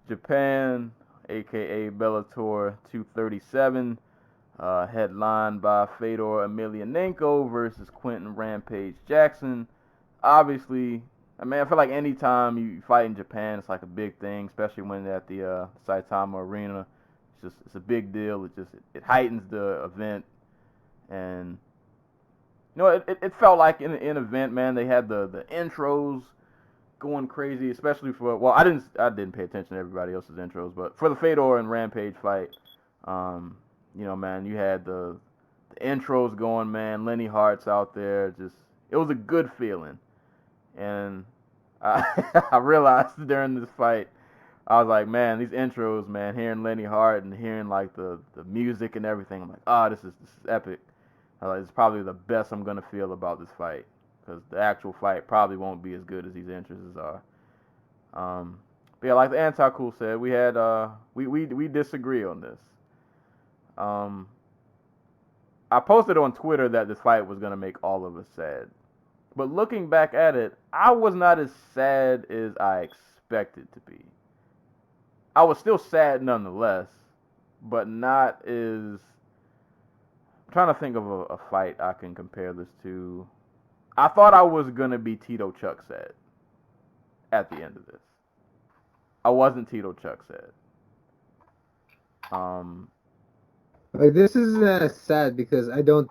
[SPEAKER 1] Japan, aka Bellator 237, headlined by Fedor Emelianenko versus Quentin Rampage Jackson. Obviously, I mean, I feel like anytime you fight in Japan, it's like a big thing, especially when they're at the Saitama Arena. It's a big deal. It heightens the event, and it felt like in an event, man. They had the intros going crazy, especially for I didn't pay attention to everybody else's intros, but for the Fedor and Rampage fight, man, you had the intros going, man. Lenny Hart's out there, it was a good feeling. And I realized during this fight, I was like, man, these intros, man, hearing Lenny Hart and hearing like the music and everything, I'm like, this is epic. It's probably the best I'm gonna feel about this fight, because the actual fight probably won't be as good as these intros are. But yeah, like the Anti-Cool said, we had we disagree on this. I posted on Twitter that this fight was gonna make all of us sad. But looking back at it, I was not as sad as I expected to be. I was still sad nonetheless, but not as... I'm trying to think of a fight I can compare this to. I thought I was going to be Tito Chuck sad at the end of this. I wasn't Tito Chuck sad.
[SPEAKER 3] Like, this isn't as sad because I don't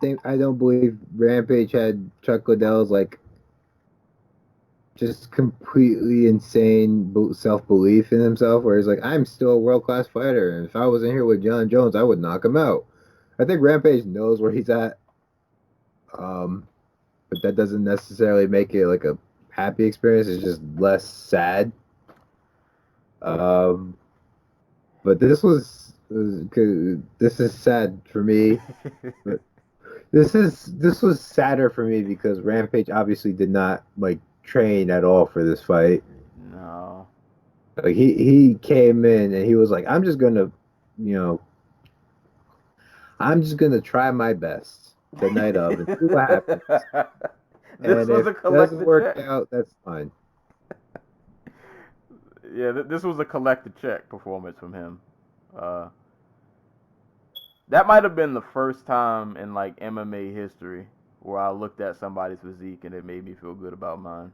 [SPEAKER 3] believe Rampage had Chuck Liddell's like just completely insane self-belief in himself, where he's like, I'm still a world-class fighter, and if I wasn't here with John Jones, I would knock him out. I think Rampage knows where he's at, but that doesn't necessarily make it like a happy experience. It's just less sad. But this is sad for me. This was sadder for me because Rampage obviously did not like train at all for this fight.
[SPEAKER 1] No.
[SPEAKER 3] Like he came in and he was like, I'm just gonna try my best the night of and see what happens.
[SPEAKER 1] This was a collective
[SPEAKER 3] doesn't work
[SPEAKER 1] check.
[SPEAKER 3] out, that's fine.
[SPEAKER 1] Yeah, this was a collective check performance from him. That might have been the first time in like MMA history where I looked at somebody's physique and it made me feel good about mine.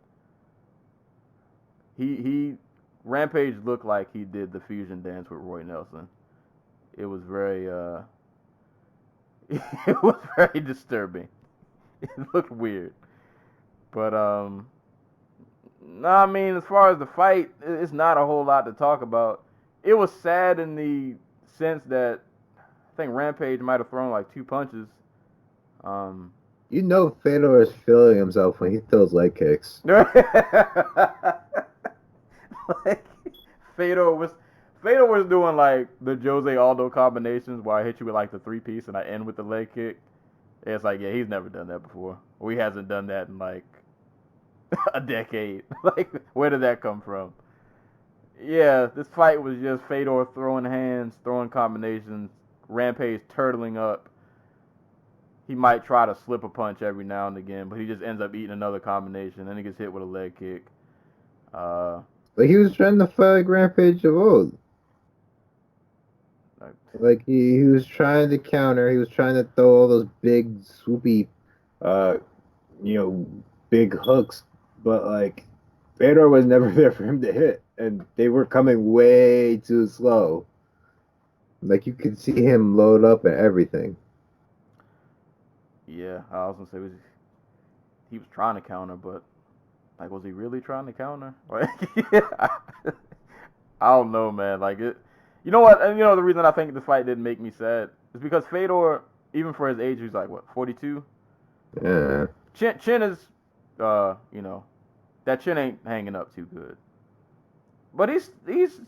[SPEAKER 1] Rampage looked like he did the fusion dance with Roy Nelson. It was very it was very disturbing. It looked weird. But no, I mean, as far as the fight, it's not a whole lot to talk about. It was sad in the sense that I think Rampage might have thrown like 2 punches.
[SPEAKER 3] Fedor is feeling himself when he throws leg kicks.
[SPEAKER 1] Like Fedor was doing like the Jose Aldo combinations where I hit you with like the 3-piece and I end with the leg kick. It's like, yeah, he's never done that before. Or he hasn't done that in like a decade. Like, where did that come from? Yeah, this fight was just Fedor throwing hands, throwing combinations, Rampage turtling up. He might try to slip a punch every now and again, but he just ends up eating another combination. Then he gets hit with a leg kick.
[SPEAKER 3] Like, he was trying to fight like Rampage of old. Like, he was trying to counter. He was trying to throw all those big, swoopy big hooks, but like Fedor was never there for him to hit, and they were coming way too slow. Like you could see him load up and everything.
[SPEAKER 1] Yeah, I was gonna say he was trying to counter, but like, was he really trying to counter? Like, yeah, I don't know, man. Like it. You know what? And you know the reason I think the fight didn't make me sad is because Fedor, even for his age, he's like what 42.
[SPEAKER 3] Yeah.
[SPEAKER 1] Chin is, that chin ain't hanging up too good. But he's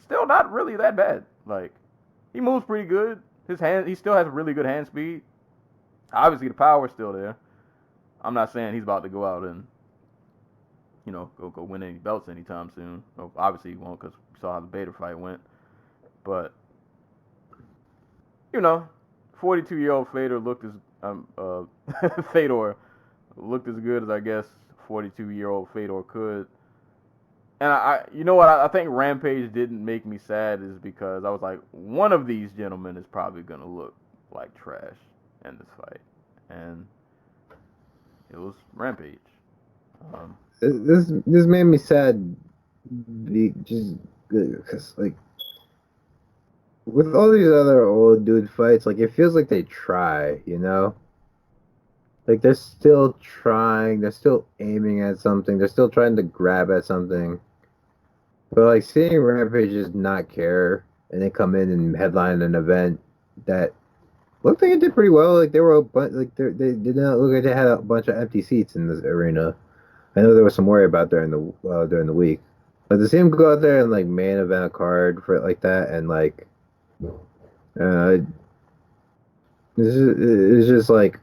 [SPEAKER 1] still not really that bad. Like he moves pretty good. He still has really good hand speed. Obviously the power's still there. I'm not saying he's about to go out and go win any belts anytime soon. Well, obviously he won't because we saw how the Bader fight went. But 42-year-old Fedor looked as Fedor looked as good as I guess 42-year-old Fedor could. And you know what? I think Rampage didn't make me sad is because I was like, one of these gentlemen is probably gonna look like trash in this fight, and it was Rampage.
[SPEAKER 3] This made me sad, just because like with all these other old dude fights, like it feels like they try, like they're still trying, they're still aiming at something, they're still trying to grab at something. But like seeing Rampage just not care and then come in and headline an event that looked like it did pretty well. Like they were they did not look like they had a bunch of empty seats in this arena. I know there was some worry about during the week, but to see him go out there and like main event a card for it like that and like uh, it's just like,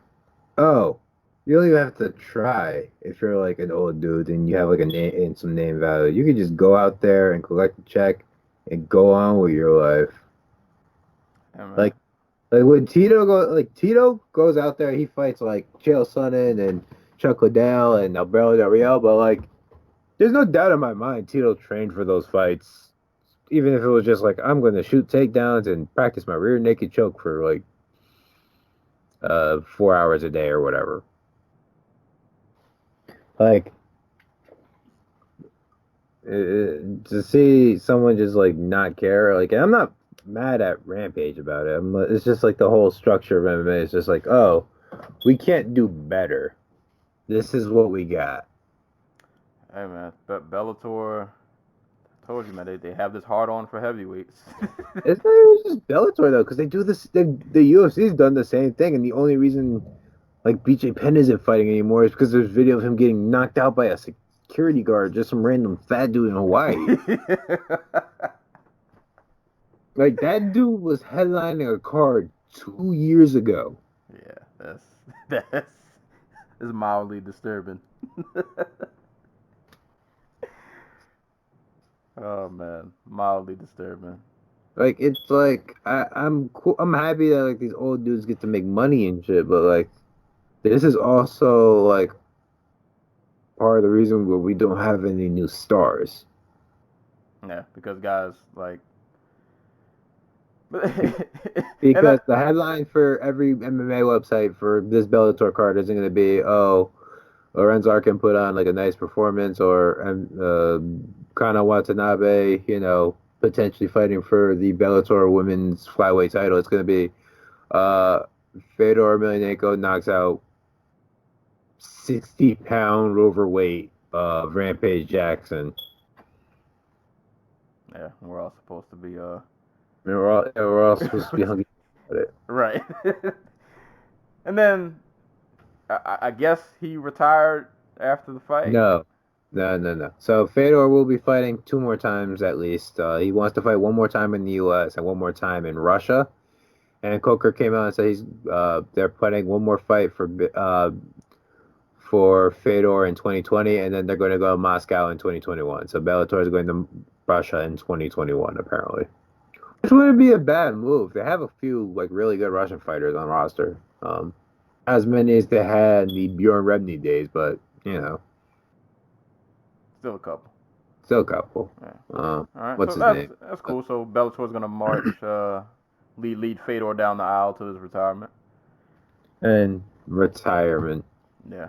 [SPEAKER 3] oh, you don't even have to try if you're like an old dude and you have like a name and some name value. You can just go out there and collect a check and go on with your life.
[SPEAKER 1] Yeah,
[SPEAKER 3] Like when Tito goes out there, he fights like Chael Sonnen and Chuck Liddell and Alberto Del Rio, but like there's no doubt in my mind Tito trained for those fights. Even if it was just like I'm gonna shoot takedowns and practice my rear naked choke for like 4 hours a day or whatever. Like to see someone just like not care, like I'm not mad at Rampage about it. It's just like the whole structure of MMA is just like, oh, we can't do better. This is what we got.
[SPEAKER 1] Hey man, Bellator. I told you, man, they have this hard on for heavyweights.
[SPEAKER 3] It's not even just Bellator though, because they do this. The UFC's done the same thing, and the only reason like BJ Penn isn't fighting anymore is because there's video of him getting knocked out by a security guard, just some random fat dude in Hawaii. Like that dude was headlining a card 2 years ago.
[SPEAKER 1] Yeah, that's mildly disturbing. Oh man, mildly disturbing.
[SPEAKER 3] Like it's like I'm cool. I'm happy that like these old dudes get to make money and shit, but like this is also like part of the reason where we don't have any new stars.
[SPEAKER 1] Yeah, because guys like.
[SPEAKER 3] Because the headline for every MMA website for this Bellator card isn't going to be, oh, Lorenzo Arkin put on like a nice performance, or Kana Watanabe, potentially fighting for the Bellator women's flyweight title. It's going to be Fedor Emelianenko knocks out 60-pound overweight Rampage Jackson.
[SPEAKER 1] Yeah, we're all supposed to be
[SPEAKER 3] We're all supposed to be hungry about it.
[SPEAKER 1] Right. And then I guess he retired after the fight.
[SPEAKER 3] No. So Fedor will be fighting 2 more times at least. He wants to fight 1 more time in the U.S. and 1 more time in Russia. And Coker came out and said they're planning 1 more fight for Fedor in 2020, and then they're going to go to Moscow in 2021. So Bellator is going to Russia in 2021 apparently. Which wouldn't be a bad move. They have a few like really good Russian fighters on roster. As many as they had in the Bjorn Rebney days, but
[SPEAKER 1] Still a couple.
[SPEAKER 3] Yeah.
[SPEAKER 1] All right.
[SPEAKER 3] What's
[SPEAKER 1] so
[SPEAKER 3] his name?
[SPEAKER 1] That's cool. So Bellator's gonna march, lead Fedor down the aisle to his retirement.
[SPEAKER 3] And retirement.
[SPEAKER 1] Yeah,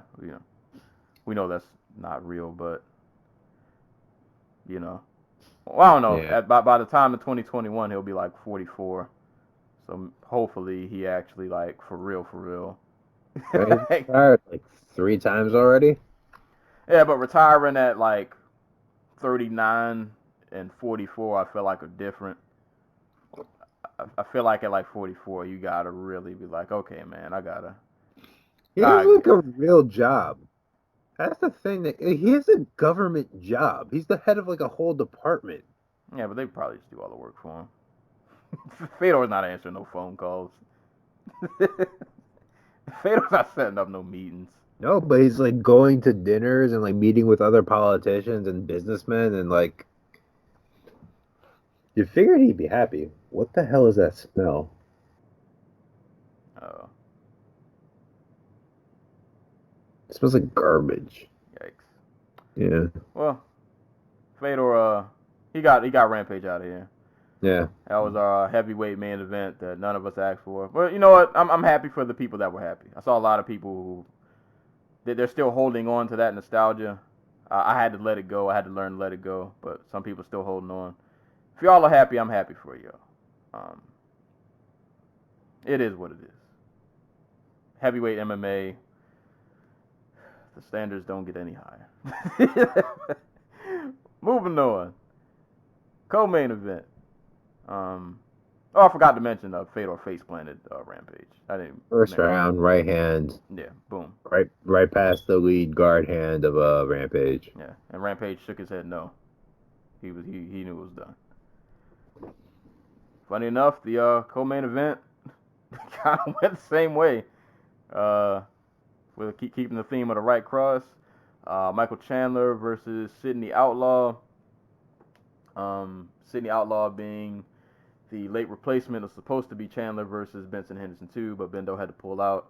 [SPEAKER 1] We know that's not real, but you know, well, I don't know.
[SPEAKER 3] Yeah.
[SPEAKER 1] By the time of 2021, he'll be like 44. So hopefully he actually like for real.
[SPEAKER 3] Right? He's retired like 3 times already.
[SPEAKER 1] Yeah, but retiring at like 39 and 44, I feel like are different. I feel like at like 44, you gotta really be like, okay, man, I gotta.
[SPEAKER 3] He has
[SPEAKER 1] I,
[SPEAKER 3] like a real job. That's the thing that he has a government job. He's the head of like a whole department.
[SPEAKER 1] yeah, but they probably just do all the work for him. Fedor's not answering no phone calls. Fedor's not setting up no meetings.
[SPEAKER 3] No, but he's like going to dinners and like meeting with other politicians and businessmen and like you figured he'd be happy. What the hell is that smell?
[SPEAKER 1] Oh,
[SPEAKER 3] It smells like garbage.
[SPEAKER 1] yikes.
[SPEAKER 3] Yeah.
[SPEAKER 1] Well, Fedor, he got Rampage out of here.
[SPEAKER 3] Yeah.
[SPEAKER 1] That was our heavyweight main event that none of us asked for. But you know what? I'm happy for the people that were happy. I saw a lot of people who they're still holding on to that nostalgia. I had to let it go. I had to learn to let it go. But some people still holding on. If y'all are happy, I'm happy for you. It is what it is. Heavyweight MMA, the standards don't get any higher. Moving on. Co-main event. I forgot to mention Fedor face planted Rampage. I didn't.
[SPEAKER 3] First round, right hand.
[SPEAKER 1] Yeah, boom.
[SPEAKER 3] Right past the lead guard hand of Rampage.
[SPEAKER 1] Yeah, and Rampage shook his head no. He knew it was done. Funny enough, the co-main event kind of went the same way. We'll keeping the theme of the right cross. Michael Chandler versus Sidney Outlaw. Sidney Outlaw being the late replacement was supposed to be Chandler versus Benson Henderson too, but Bendo had to pull out.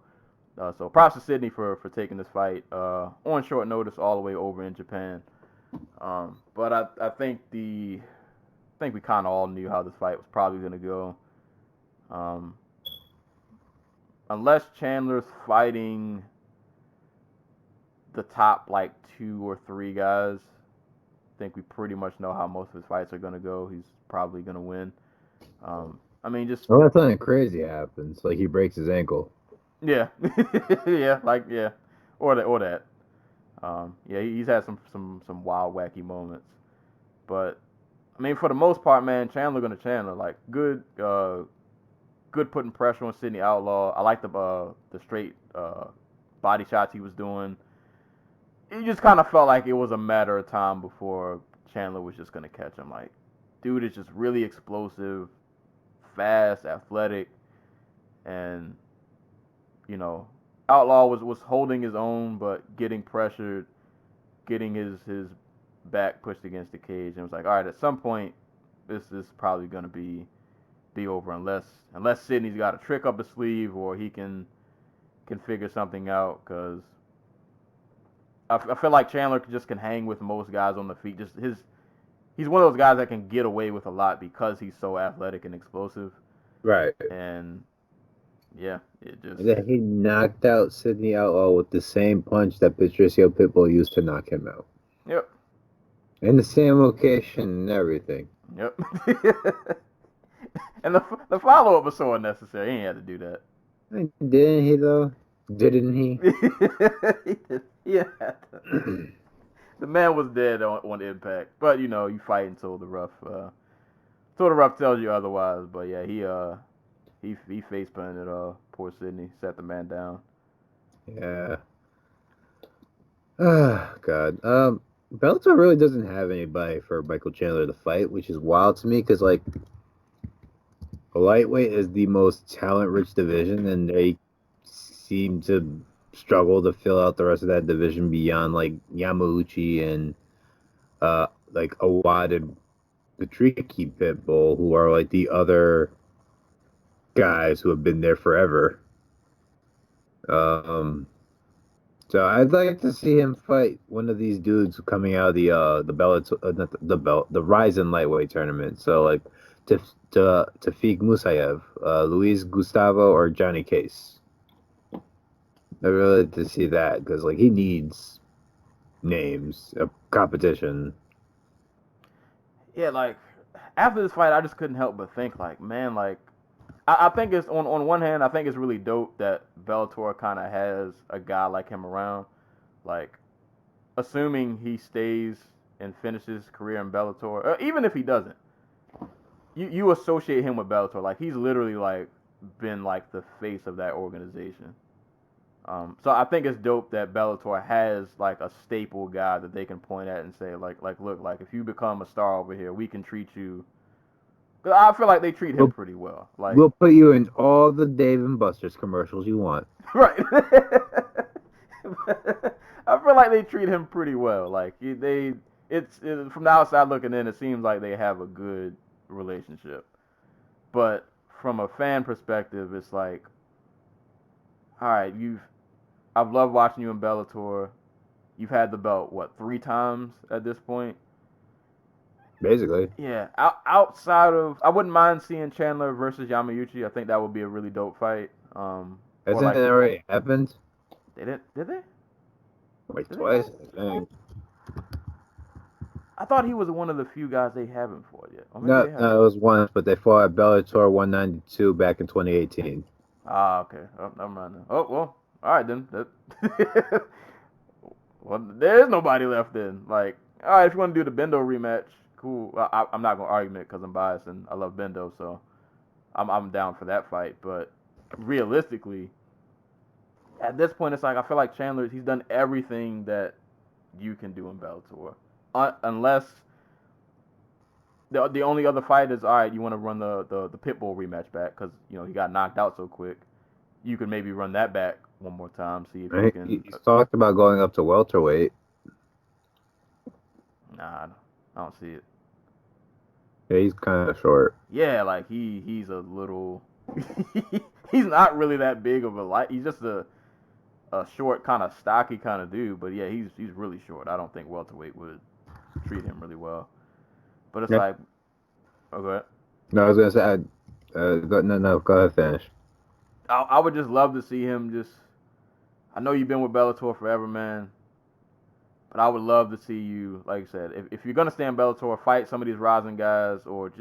[SPEAKER 1] So props to Sidney for taking this fight on short notice all the way over in Japan. But I think we kind of all knew how this fight was probably going to go. Unless Chandler's fighting the top like 2 or 3 guys, I think we pretty much know how most of his fights are going to go. He's probably going to win. I mean, just
[SPEAKER 3] Unless something crazy happens, like he breaks his ankle.
[SPEAKER 1] yeah, yeah, or that. Yeah, he's had some wild, wacky moments, but I mean, for the most part, man, Chandler gonna Chandler. Like good putting pressure on Sidney Outlaw. I like the straight body shots he was doing. It just kind of felt like it was a matter of time before Chandler was just gonna catch him. Like, dude is just really explosive, fast, athletic, and you know, Outlaw was holding his own, but getting pressured, getting his back pushed against the cage, and it was like, all right, at some point, this is probably gonna be over unless Sidney's got a trick up his sleeve or he can figure something out, because I feel like Chandler just can hang with most guys on the feet. Just he's one of those guys that can get away with a lot because he's so athletic and explosive.
[SPEAKER 3] Right.
[SPEAKER 1] And yeah, it just.
[SPEAKER 3] And then he knocked out Sidney Outlaw with the same punch that Patricio Pitbull used to knock him out.
[SPEAKER 1] Yep.
[SPEAKER 3] In the same location and everything.
[SPEAKER 1] Yep. And the follow up was so unnecessary. He ain't had to do that.
[SPEAKER 3] Didn't he though? Didn't he?
[SPEAKER 1] Yeah. The man was dead on impact, but you know you fight until the rough tells you otherwise. But yeah, he face planted poor Sidney, sat the man down.
[SPEAKER 3] Yeah. Oh God. Bellator really doesn't have anybody for Michael Chandler to fight, which is wild to me because like lightweight is the most talent-rich division, and they seem to struggle to fill out the rest of that division beyond like Yamauchi and like Awad and Patricky Pitbull, who are like the other guys who have been there forever. So I'd like to see him fight one of these dudes coming out of the Bellator, not the Ryzen lightweight tournament. So like Tafiq Musayev, Luis Gustavo, or Johnny Case. I'd really like to see that because like he needs names of competition.
[SPEAKER 1] Yeah, like after this fight, I just couldn't help but think, like, man, like I think it's on one hand, I think it's really dope that Bellator kind of has a guy like him around. Like, assuming he stays and finishes his career in Bellator, or even if he doesn't, you associate him with Bellator. Like, he's literally like been like the face of that organization. So I think it's dope that Bellator has like a staple guy that they can point at and say like look, like if you become a star over here, we can treat you. 'Cause I feel like they treat him
[SPEAKER 3] We'll,
[SPEAKER 1] pretty well. Like,
[SPEAKER 3] we'll put you in all the Dave and Buster's commercials you want.
[SPEAKER 1] right. I feel like they treat him pretty well. Like it's from the outside looking in, it seems like they have a good relationship. But from a fan perspective, it's like, all right, I've loved watching you in Bellator. You've had the belt what 3 times at this point?
[SPEAKER 3] Basically.
[SPEAKER 1] Yeah. Outside of, I wouldn't mind seeing Chandler versus Yamauchi. I think that would be a really dope fight. Or
[SPEAKER 3] Hasn't
[SPEAKER 1] like
[SPEAKER 3] it already happened?
[SPEAKER 1] did they?
[SPEAKER 3] Like
[SPEAKER 1] Did they
[SPEAKER 3] twice,
[SPEAKER 1] not?
[SPEAKER 3] I think.
[SPEAKER 1] I thought he was one of the few guys they haven't fought yet. Or maybe
[SPEAKER 3] No,
[SPEAKER 1] they have.
[SPEAKER 3] no, it was once, but they fought at Bellator 192 back in 2018.
[SPEAKER 1] Ah, okay. Oh, never mind. Then. Oh well. All right then. Well, there is nobody left then. Like, all right, if you want to do the Bendo rematch, cool. I'm not gonna argue it because I'm biased and I love Bendo, so I'm down for that fight. But realistically, at this point, it's like I feel like he's done everything that you can do in Bellator, unless the only other fight is all right. You want to run the Pitbull rematch back because he got knocked out so quick. You could maybe run that back one more time, see if you
[SPEAKER 3] Right?
[SPEAKER 1] can.
[SPEAKER 3] He's talked about going up to welterweight.
[SPEAKER 1] Nah, I don't see it.
[SPEAKER 3] Yeah, he's kind of short.
[SPEAKER 1] Yeah, like he's a little. He's not really that big of a light. He's just a short, kind of stocky kind of dude. But yeah, he's really short. I don't think welterweight would treat him really well. But it's
[SPEAKER 3] Yeah.
[SPEAKER 1] like, okay.
[SPEAKER 3] No, I was gonna say, no, go ahead, finish.
[SPEAKER 1] I would just love to see him just. I know you've been with Bellator forever, man. But I would love to see you, like I said, if you're gonna stay in Bellator, fight some of these rising guys, or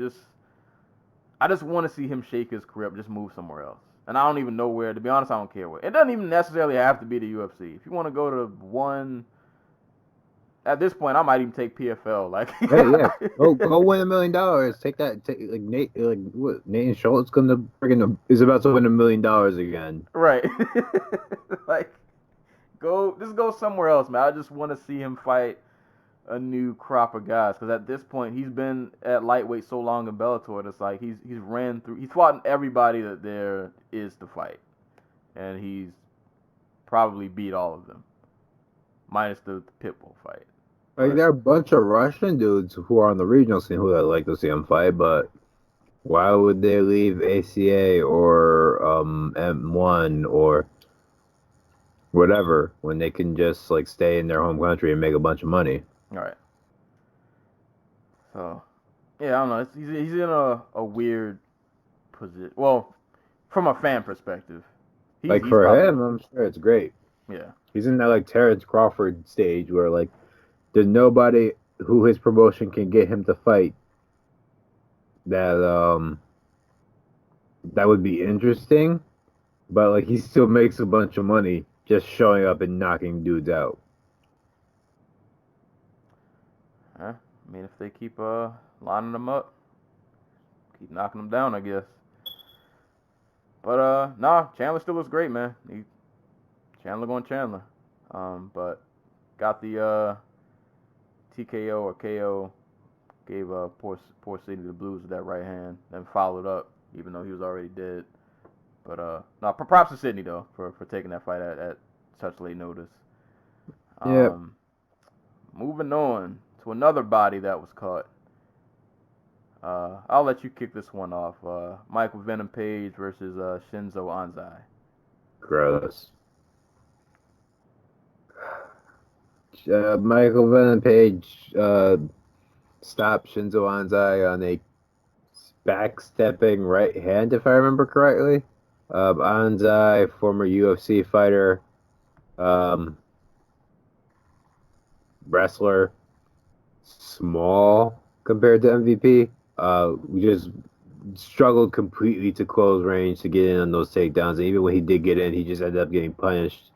[SPEAKER 1] I just want to see him shake his career up, just move somewhere else. And I don't even know where. To be honest, I don't care where. It doesn't even necessarily have to be the UFC. If you want to go to one, at this point, I might even take PFL. Like,
[SPEAKER 3] Hey, yeah, go win $1 million. Take that. Like Nate, like what? Nate Schultz is about to win $1 million again.
[SPEAKER 1] right? Like, just go somewhere else, man. I just want to see him fight a new crop of guys because at this point he's been at lightweight so long in Bellator. It's like he's fought everybody that there is to fight, and he's probably beat all of them, minus the Pitbull fight.
[SPEAKER 3] Like
[SPEAKER 1] But
[SPEAKER 3] there are a bunch of Russian dudes who are on the regional scene who I'd like to see him fight, but why would they leave ACA or M1 or whatever when they can just like stay in their home country and make a bunch of money?
[SPEAKER 1] all right, so yeah, I don't know. He's in a weird position. Well, from a fan perspective,
[SPEAKER 3] Like
[SPEAKER 1] he's
[SPEAKER 3] for
[SPEAKER 1] probably
[SPEAKER 3] him, I'm sure it's great.
[SPEAKER 1] yeah.
[SPEAKER 3] He's in that like Terrence Crawford stage where like there's nobody who his promotion can get him to fight that that would be interesting, but like he still makes a bunch of money just showing up and knocking dudes out.
[SPEAKER 1] Huh? I mean, if they keep lining them up, keep knocking them down, I guess. But nah, Chandler still looks great, man. Chandler going Chandler. But got the TKO or KO, gave poor City the blues with that right hand, then followed up, even though he was already dead. But nah, props to Sydney though for taking that fight at such late notice.
[SPEAKER 3] Yeah,
[SPEAKER 1] Moving on to another body that was caught. I'll let you kick this one off. Michael Venom Page versus Shinzo Anzai.
[SPEAKER 3] gross. Michael Venom Page stopped Shinzo Anzai on a backstepping right hand, if I remember correctly. Anzai, former UFC fighter, wrestler, small compared to MVP. We just struggled completely to close range to get in on those takedowns. And even when he did get in, he just ended up getting punished.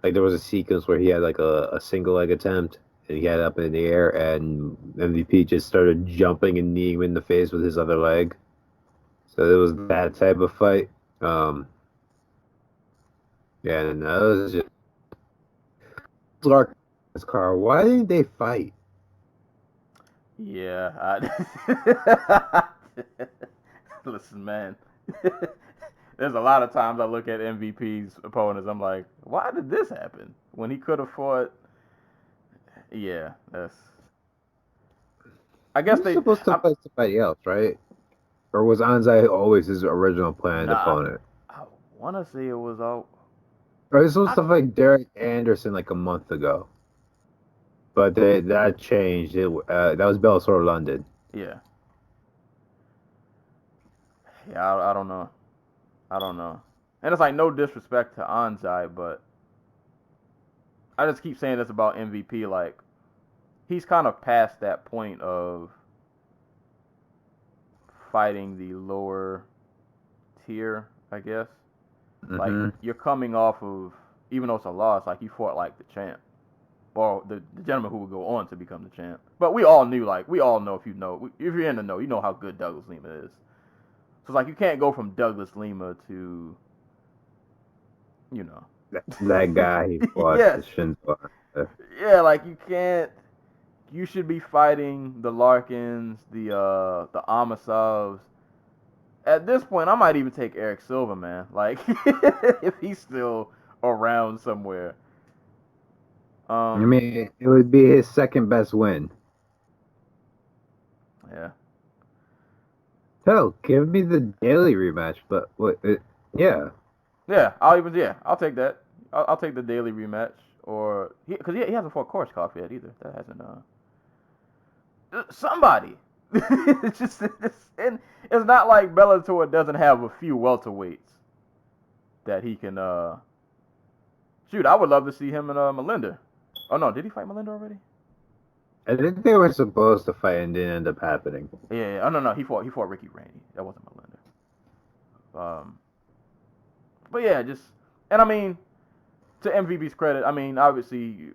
[SPEAKER 3] Like there was a sequence where he had like a single leg attempt and he had it up in the air, and MVP just started jumping and kneeing him in the face with his other leg. So it was that type of fight. Yeah, and that was just Larkin's car. Why didn't they fight?
[SPEAKER 1] Yeah. Listen, man. There's a lot of times I look at MVP's opponents. I'm like, why did this happen when he could have fought? Yeah, that's. I
[SPEAKER 3] He
[SPEAKER 1] guess
[SPEAKER 3] was supposed to fight somebody else, right? Or was Anzai always his original planned
[SPEAKER 1] Nah,
[SPEAKER 3] opponent?
[SPEAKER 1] I want to say it was all.
[SPEAKER 3] Or he was supposed
[SPEAKER 1] I,
[SPEAKER 3] to fight Derek Anderson like a month ago, but that changed. That was Bellator London.
[SPEAKER 1] yeah, yeah. I don't know. I don't know. And it's like no disrespect to Anzai, but I just keep saying this about MVP. Like he's kind of past that point of fighting the lower tier, I guess. Like
[SPEAKER 3] Mm-hmm.
[SPEAKER 1] you're coming off of, even though it's a loss, like you fought like the champ, or the gentleman who would go on to become the champ. But we all knew, like we all know, if you're in the know, you know how good Douglas Lima is. So it's like you can't go from Douglas Lima to, you know,
[SPEAKER 3] That guy he fought
[SPEAKER 1] yes,
[SPEAKER 3] the Shinzo.
[SPEAKER 1] yeah, like you can't. You should be fighting the Larkins, the Amasovs. At this point, I might even take Eric Silva, man. Like if he's still around somewhere.
[SPEAKER 3] I mean, it would be his second best win.
[SPEAKER 1] Yeah.
[SPEAKER 3] Hell, give me the daily rematch, but yeah.
[SPEAKER 1] Yeah, I'll take that. I'll take the daily rematch, or because he hasn't fought Korshkov yet either. That hasn't somebody. And it's not like Bellator doesn't have a few welterweights that he can shoot. I would love to see him and Melinda. Oh no, did he fight Melinda already?
[SPEAKER 3] I think they were supposed to fight and didn't end up happening.
[SPEAKER 1] Yeah. Oh no, he fought Ricky Raney. That wasn't Melinda. But yeah, just and I mean, to MVP's credit, I mean obviously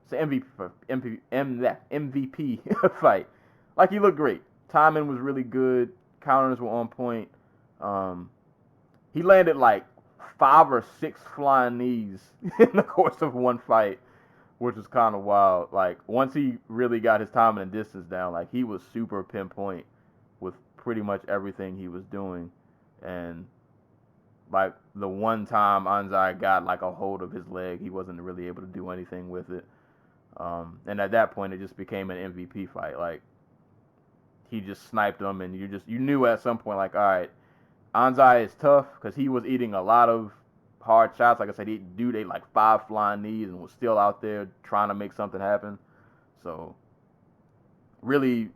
[SPEAKER 1] it's an MVP fight. Like he looked great. Timing was really good. Counters were on point. Um, he landed like 5 or 6 flying knees in the course of one fight, which was kind of wild. Like once he really got his timing and distance down, like he was super pinpoint with pretty much everything he was doing, and like the one time Anzai got like a hold of his leg, he wasn't really able to do anything with it. And at that point, it just became an MVP fight. Like he just sniped him, and you knew at some point, like, all right, Anzai is tough because he was eating a lot of hard shots. Like I said, dude ate like 5 flying knees and was still out there trying to make something happen. So really,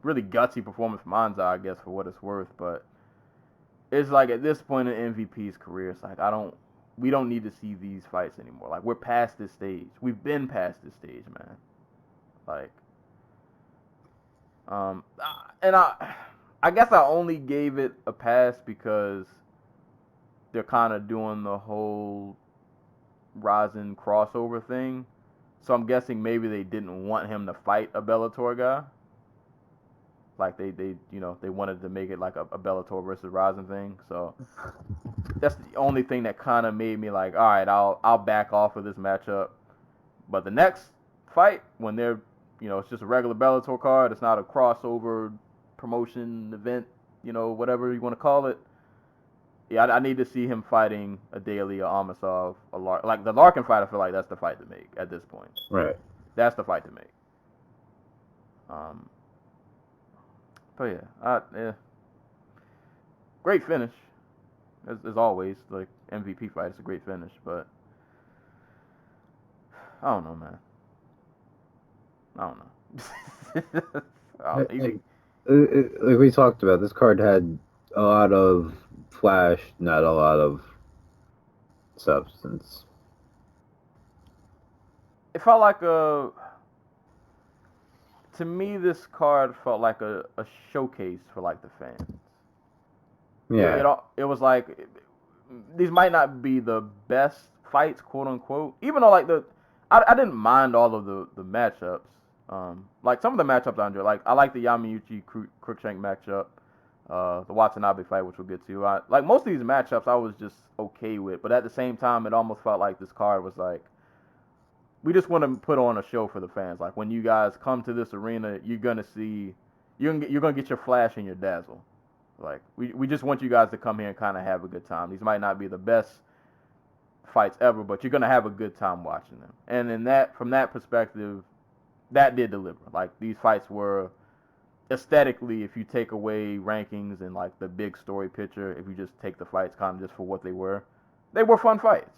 [SPEAKER 1] really gutsy performance from Anzai, I guess, for what it's worth. But it's like at this point in MVP's career, it's like we don't need to see these fights anymore. Like we're past this stage. We've been past this stage, man. Like, and I guess I only gave it a pass because they're kind of doing the whole Rosin crossover thing. So I'm guessing maybe they didn't want him to fight a Bellator guy. Like they wanted to make it like a Bellator versus Rosin thing. So that's the only thing that kind of made me like, all right, I'll back off of this matchup. But the next fight, when they're, it's just a regular Bellator card, it's not a crossover promotion event, whatever you want to call it. Yeah, I need to see him fighting a Daly or Amasov, like the Larkin fight. I feel like that's the fight to make at this point.
[SPEAKER 3] Right.
[SPEAKER 1] That's the fight to make. But yeah, great finish. As always, like MVP fight, it's a great finish. But I don't know, man. I don't know.
[SPEAKER 3] Like we talked about, this card had a lot of flash, not a lot of substance.
[SPEAKER 1] it felt like to me, this card felt like a showcase for like the fans. It was like these might not be the best fights, quote unquote. Even though like I didn't mind all of the matchups. Like some of the matchups I enjoyed. Like I like the Yamauchi Cruikshank matchup, the Watanabe fight, which we'll get to. Like most of these matchups, I was just okay with. But at the same time, it almost felt like this card was like, we just want to put on a show for the fans. Like when you guys come to this arena, you're gonna get your flash and your dazzle. Like we just want you guys to come here and kind of have a good time. These might not be the best fights ever, but you're gonna have a good time watching them. And from that perspective, that did deliver. Like these fights were aesthetically, if you take away rankings and like the big story picture, if you just take the fights kind of just for what they were fun fights.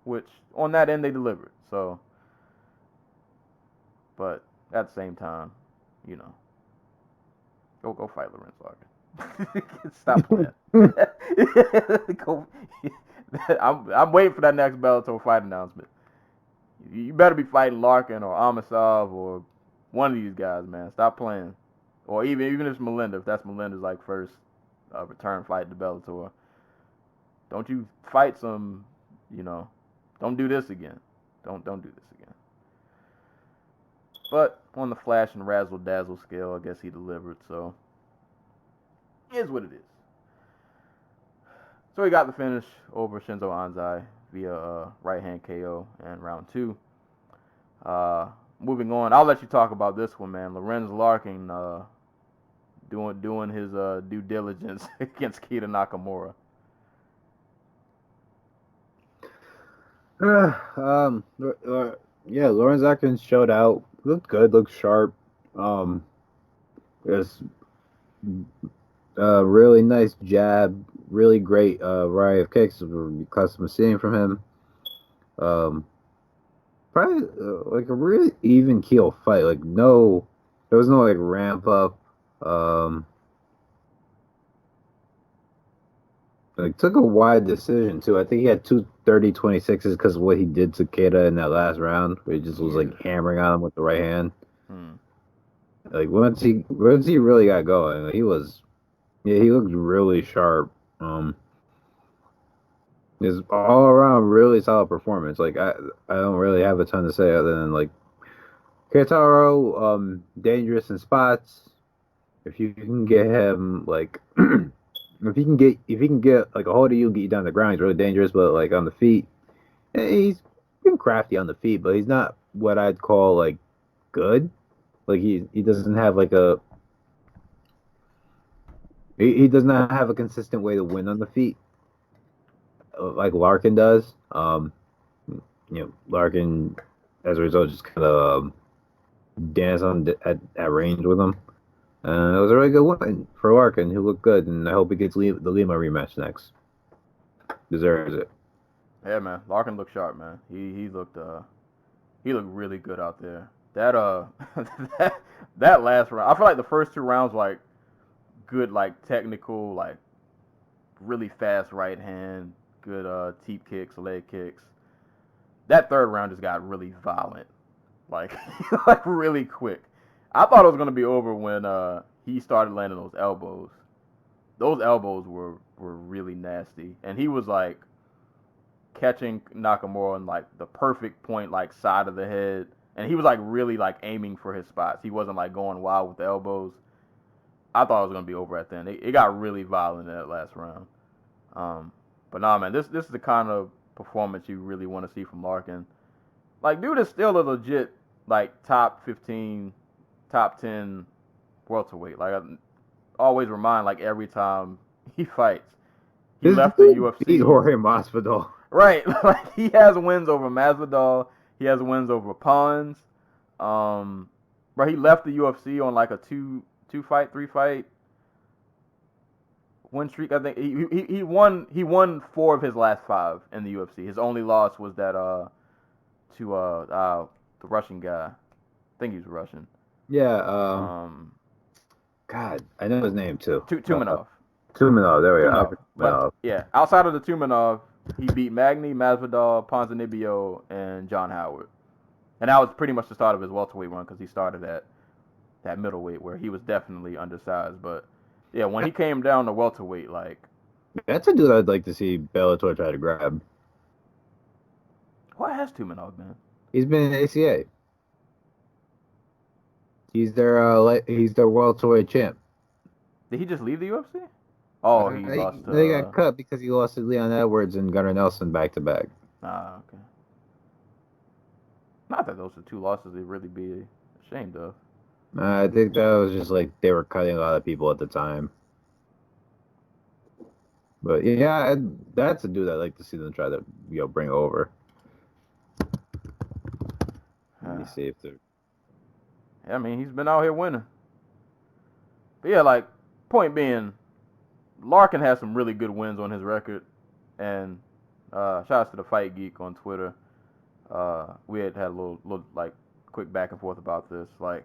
[SPEAKER 1] Which on that end they delivered. So. But at the same time, go fight Lorenz Larkin. Stop playing. I'm waiting for that next Bellator fight announcement. You better be fighting Larkin or Amasov or one of these guys, man. Stop playing. Or even if it's Melinda, if that's Melinda's like first return fight to Bellator. Don't you fight some, don't do this again. Don't do this again. But on the flash and razzle dazzle scale, I guess he delivered. So it is what it is. So he got the finish over Shinzo Anzai via right hand KO in round 2. Moving on, I'll let you talk about this one, man. Lorenz Larkin doing his due diligence against Keita Nakamura.
[SPEAKER 3] Yeah, Lorenz Larkin showed out. Looked good, looked sharp. There's really nice jab, really great variety of kicks. Custom seeing from him. Probably like a really even keel fight. Like there was no like ramp up. Like took a wide decision too. I think he had 2:30-26s because of what he did to Keita in that last round, where he just was like hammering on him with the right hand. Like once he really got going, he looked really sharp. It's all around really solid performance. Like I don't really have a ton to say other than like Keitaro, dangerous in spots. If you can get him like if he can get like a hold of you, get you down the ground, he's really dangerous. But like on the feet, he's been crafty on the feet, but he's not what I'd call like good. Like he doesn't have like he does not have a consistent way to win on the feet like Larkin does. Larkin as a result just kind of dance at range with him. It was a really good win for Larkin, who looked good, and I hope he gets the Lima rematch next. Deserves it.
[SPEAKER 1] Yeah, man. Larkin looked sharp, man. He looked really good out there. That that last round, I feel like the first 2 rounds were like good, like technical, like really fast right hand, good teep kicks, leg kicks. That 3rd round just got really violent, like like really quick. I thought it was gonna be over when he started landing those elbows. Those elbows were really nasty, and he was like catching Nakamura on like the perfect point, like side of the head, and he was like really like aiming for his spots. He wasn't like going wild with the elbows. I thought it was gonna be over at then. It got really violent in that last round. But nah, man, this is the kind of performance you really want to see from Larkin. Like, dude is still a legit like top 15, top 10 welterweight. Like I always remind, like every time he fights, he left the UFC.
[SPEAKER 3] Beat Jorge Masvidal.
[SPEAKER 1] Right, like he has wins over Masvidal. He has wins over Pons. But he left the UFC on like a 3 fight win streak. I think he won 4 of his last 5 in the UFC. His only loss was that to the Russian guy. I think he's Russian.
[SPEAKER 3] Yeah. God, I know his name too.
[SPEAKER 1] Tumenov.
[SPEAKER 3] Tumenov, there we go.
[SPEAKER 1] But yeah, outside of the Tumenov, he beat Magny, Masvidal, Ponzinibbio, and John Howard. And that was pretty much the start of his welterweight run because he started at that middleweight where he was definitely undersized. But yeah, when he came down to welterweight, like
[SPEAKER 3] That's a dude I'd like to see Bellator try to grab.
[SPEAKER 1] what has Tumenov been?
[SPEAKER 3] He's been in ACA. He's their welterweight champ.
[SPEAKER 1] Did he just leave the UFC? Oh, he lost to.
[SPEAKER 3] They got cut because he lost to Leon Edwards and Gunnar Nelson back to back.
[SPEAKER 1] Okay. Not that those are two losses they'd really be ashamed of.
[SPEAKER 3] I think that was just like they were cutting a lot of people at the time. But yeah, that's a dude I'd like to see them try to bring over. Let me see if they're.
[SPEAKER 1] Yeah, I mean, he's been out here winning. But yeah, like, point being, Larkin has some really good wins on his record. And shout out to the Fight Geek on Twitter. We had a little like quick back and forth about this. Like,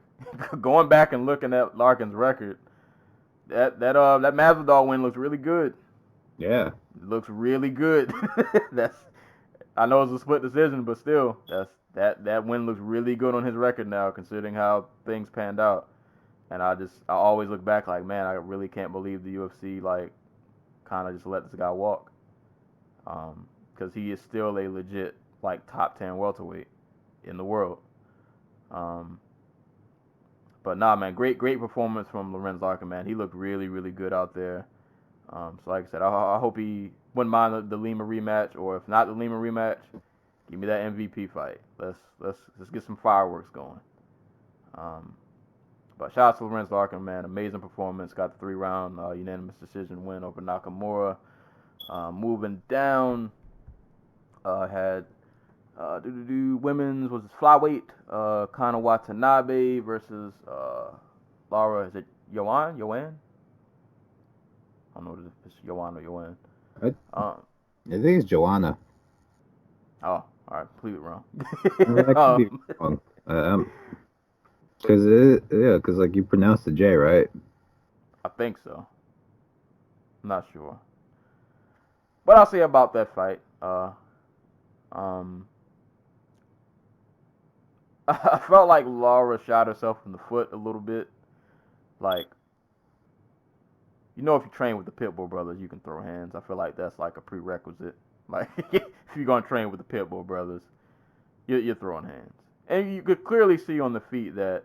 [SPEAKER 1] going back and looking at Larkin's record, that Masvidal win looks really good.
[SPEAKER 3] Yeah.
[SPEAKER 1] It looks really good. I know it's a split decision, but still, that win looks really good on his record now, considering how things panned out. And I always look back like, man, I really can't believe the UFC like kind of just let this guy walk, because he is still a legit like top 10 welterweight in the world. But nah, man, great performance from Lorenz Larkin, man. He looked really, really good out there. So like I said, I hope he wouldn't mind the Lima rematch, or if not the Lima rematch, give me that MVP fight. Let's get some fireworks going. But shout out to Lorenz Larkin, man. Amazing performance. Got the 3-round unanimous decision win over Nakamura. Moving down, had women's was flyweight. Kana Watanabe versus Laura. Is it Yoan? I don't know if it's Yoan or Yoan.
[SPEAKER 3] I think it's Joanna.
[SPEAKER 1] Oh, all right, completely wrong.
[SPEAKER 3] That could be wrong. Because like you pronounced the J, right?
[SPEAKER 1] I think so. I'm not sure. What I'll say about that fight, I felt like Laura shot herself in the foot a little bit. Like, if you train with the Pitbull brothers, you can throw hands. I feel like that's like a prerequisite. Like, if you're gonna train with the Pitbull brothers, you're throwing hands. And you could clearly see on the feet that,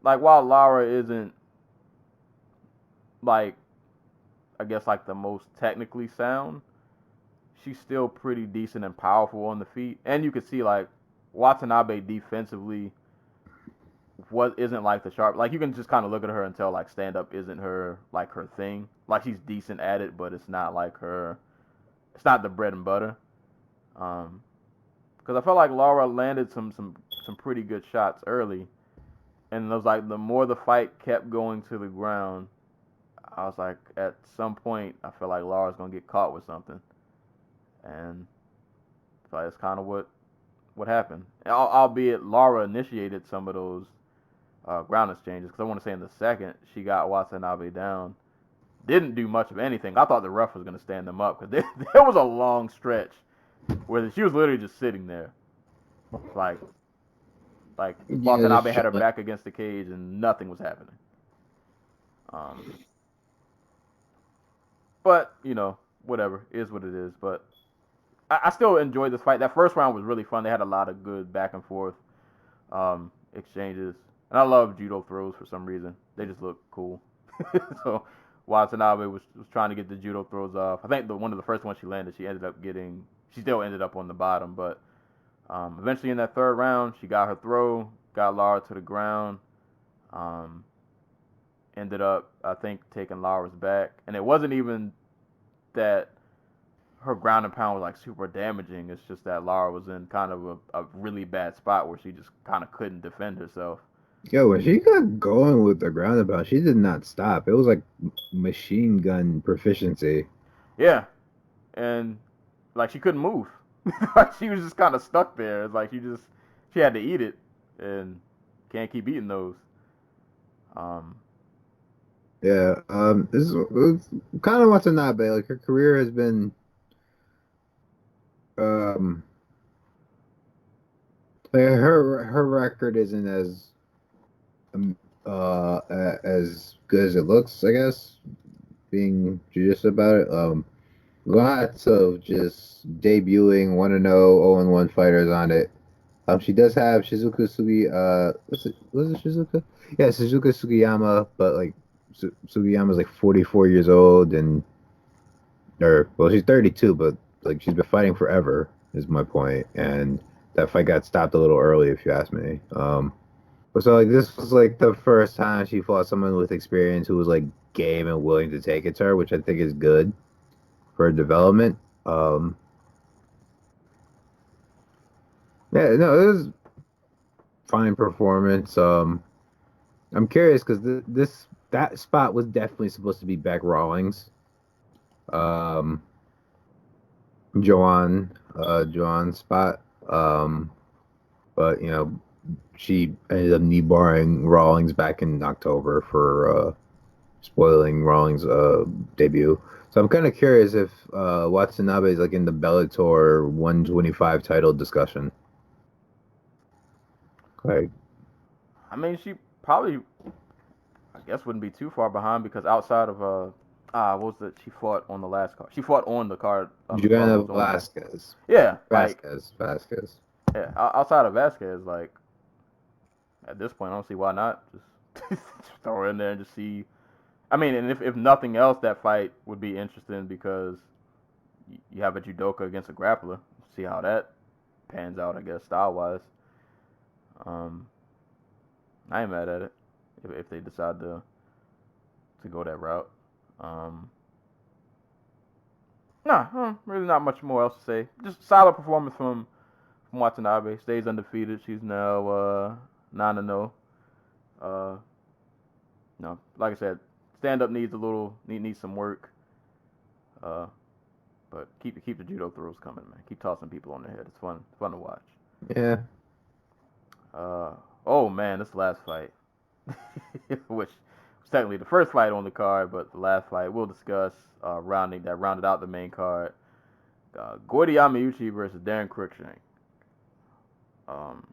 [SPEAKER 1] like, while Laura isn't, like, I guess, like, the most technically sound, she's still pretty decent and powerful on the feet. And you could see, like, Watanabe defensively isn't, like, the sharp. Like, you can just kind of look at her and tell, like, stand-up isn't her thing. Like, she's decent at it, but it's not, like, it's not the bread and butter. Because I felt like Laura landed some pretty good shots early. And it was like the more the fight kept going to the ground, I was like, at some point, I feel like Laura's going to get caught with something. And so that's kind of what happened. Albeit Laura initiated some of those ground exchanges, because I want to say in the second, she got Watanabe down. Didn't do much of anything. I thought the ref was going to stand them up, because there was a long stretch where she was literally just sitting there. Like Watanabe had her back against the cage and nothing was happening. But, whatever. Is what it is. But I still enjoyed this fight. That first round was really fun. They had a lot of good back and forth exchanges. And I love judo throws for some reason. They just look cool. So Watanabe was trying to get the judo throws off. I think one of the first ones she landed, she still ended up on the bottom, but eventually in that third round, she got her throw, got Laura to the ground, ended up, I think, taking Laura's back. And it wasn't even that her ground and pound was like super damaging. It's just that Laura was in kind of a really bad spot where she just kind of couldn't defend herself.
[SPEAKER 3] Yo, when she got going with the ground and pound, she did not stop. It was like machine gun proficiency.
[SPEAKER 1] Yeah. And like she couldn't move. Like she was just kind of stuck there. It's like she had to eat it and can't keep eating those.
[SPEAKER 3] Yeah, this is kind of Watanabe. Like her career has been, Her record isn't um, as good as it looks, I guess. Being judicious about it, lots of just debuting 1-0, 0-1 fighters on it. She does have Shizuka Sugi. What's it? Was it Shizuka? Yeah, Shizuka Sugiyama. But like, Sugiyama's like 44 years old, and or well, she's 32, but like she's been fighting forever. Is my point, and that fight got stopped a little early, if you ask me. But so like this was like the first time she fought someone with experience who was like game and willing to take it to her, which I think is good for her development. Um, yeah, no, it was fine performance. I'm curious because that spot was definitely supposed to be Beck Rawlings. Um, Joanne's spot. But she ended up knee barring Rawlings back in October for spoiling Rawlings' debut. So I'm kind of curious if Watanabe is like in the Bellator 125 title discussion. Like,
[SPEAKER 1] I mean, she probably, I guess, wouldn't be too far behind because outside of what was it? She fought on the last card. She fought on the card. The card
[SPEAKER 3] Juliana
[SPEAKER 1] was on.
[SPEAKER 3] Velasquez.
[SPEAKER 1] Yeah, like
[SPEAKER 3] Vasquez.
[SPEAKER 1] yeah. Outside of Vasquez, like at this point, I don't see why not. Just throw her in there and just see. I mean, and if nothing else, that fight would be interesting because you have a judoka against a grappler. See how that pans out, I guess, style wise. Um, I ain't mad at it if they decide to go that route. Um, really not much more else to say. Just solid performance from Watanabe. Stays undefeated. She's now 9-0. No, like I said, stand up needs needs some work. Uh, but keep the judo throws coming, man. Keep tossing people on their head. It's fun to watch.
[SPEAKER 3] Yeah.
[SPEAKER 1] Oh man, this last fight, which was technically the first fight on the card, but the last fight we'll discuss. Rounded out the main card. Gordy Yamauchi versus Darren Cruikshank. Um,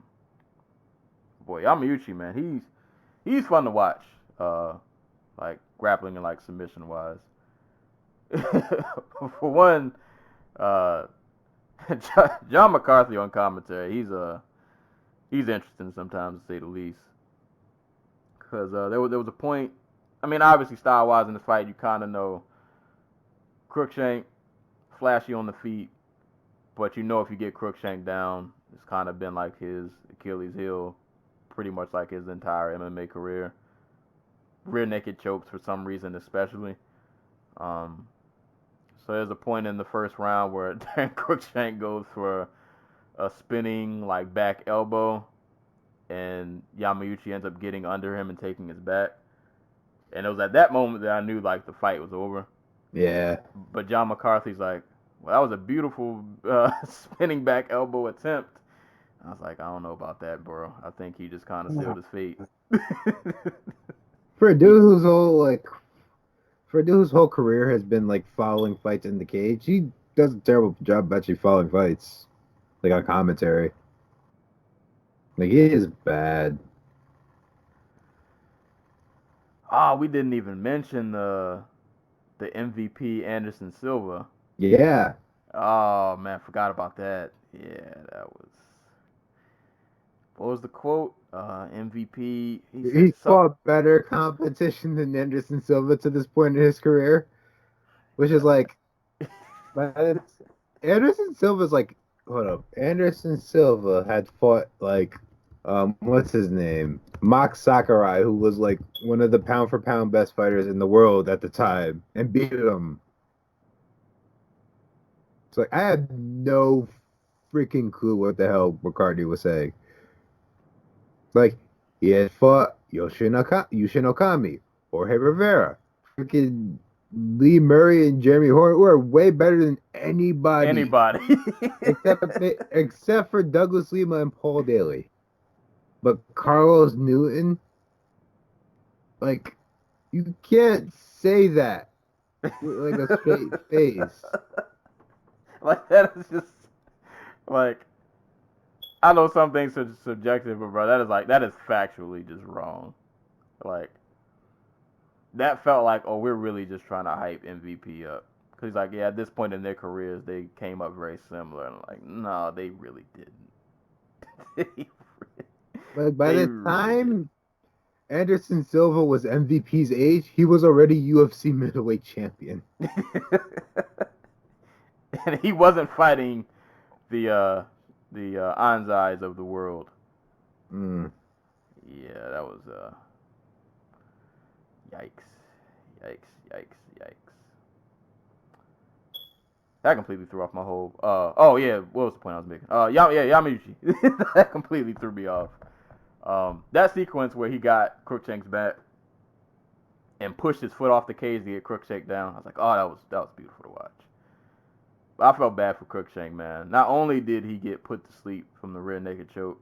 [SPEAKER 1] boy, Yamauchi, man, he's fun to watch. Like grappling and like submission wise. For one, uh, John McCarthy on commentary, he's interesting sometimes to say the least. Because there was a point. I mean, obviously style wise in the fight, you kind of know Cruikshank flashy on the feet, but you know if you get Cruikshank down, it's kind of been like his Achilles heel, pretty much like his entire MMA career. Rear naked chokes for some reason, especially. Um, so there's a point in the first round where Darren Cruikshank goes for a spinning like back elbow, and Yamauchi ends up getting under him and taking his back. And it was at that moment that I knew like the fight was over.
[SPEAKER 3] Yeah.
[SPEAKER 1] But John McCarthy's like, well, that was a beautiful spinning back elbow attempt. I was like, I don't know about that, bro. I think he just kind of sealed his fate.
[SPEAKER 3] For a dude whose whole career has been like following fights in the cage, he does a terrible job actually following fights, like on commentary. Like he is bad.
[SPEAKER 1] We didn't even mention the MVP Anderson Silva.
[SPEAKER 3] Yeah.
[SPEAKER 1] Oh man, forgot about that. Yeah, that was. What was the quote? MVP. He said
[SPEAKER 3] He's fought better competition than Anderson Silva to this point in his career, which is like, but Anderson Silva's like, hold up. Anderson Silva had fought like, what's his name? Mock Sakurai, who was like one of the pound for pound best fighters in the world at the time, and beat him. So like, I had no freaking clue what the hell McCartney was saying. Like, he had fought Yushin Okami, Jorge Rivera, freaking Lee Murray and Jeremy Horn, who are way better than anybody. except for Douglas Lima and Paul Daly. But Carlos Newton, like, you can't say that with like a straight face.
[SPEAKER 1] Like that is just like I know some things are subjective, but bro, that is factually just wrong. Like that felt like, oh, we're really just trying to hype MVP up. Cause like, yeah, at this point in their careers, they came up very similar, and I'm like, no, they really didn't.
[SPEAKER 3] But by
[SPEAKER 1] They
[SPEAKER 3] the
[SPEAKER 1] really
[SPEAKER 3] time Anderson Silva was MVP's age, he was already UFC middleweight champion.
[SPEAKER 1] did. And he wasn't fighting the Anzais of the world.
[SPEAKER 3] Mm.
[SPEAKER 1] Yeah, that was yikes, yikes, yikes, yikes. That completely threw off my whole. Oh yeah, what was the point I was making? Yamauchi. That completely threw me off. That sequence where he got Cruikshank's back and pushed his foot off the cage to get Cruikshank down. I was like, oh, that was beautiful to watch. But I felt bad for Cruikshank, man. Not only did he get put to sleep from the rear naked choke,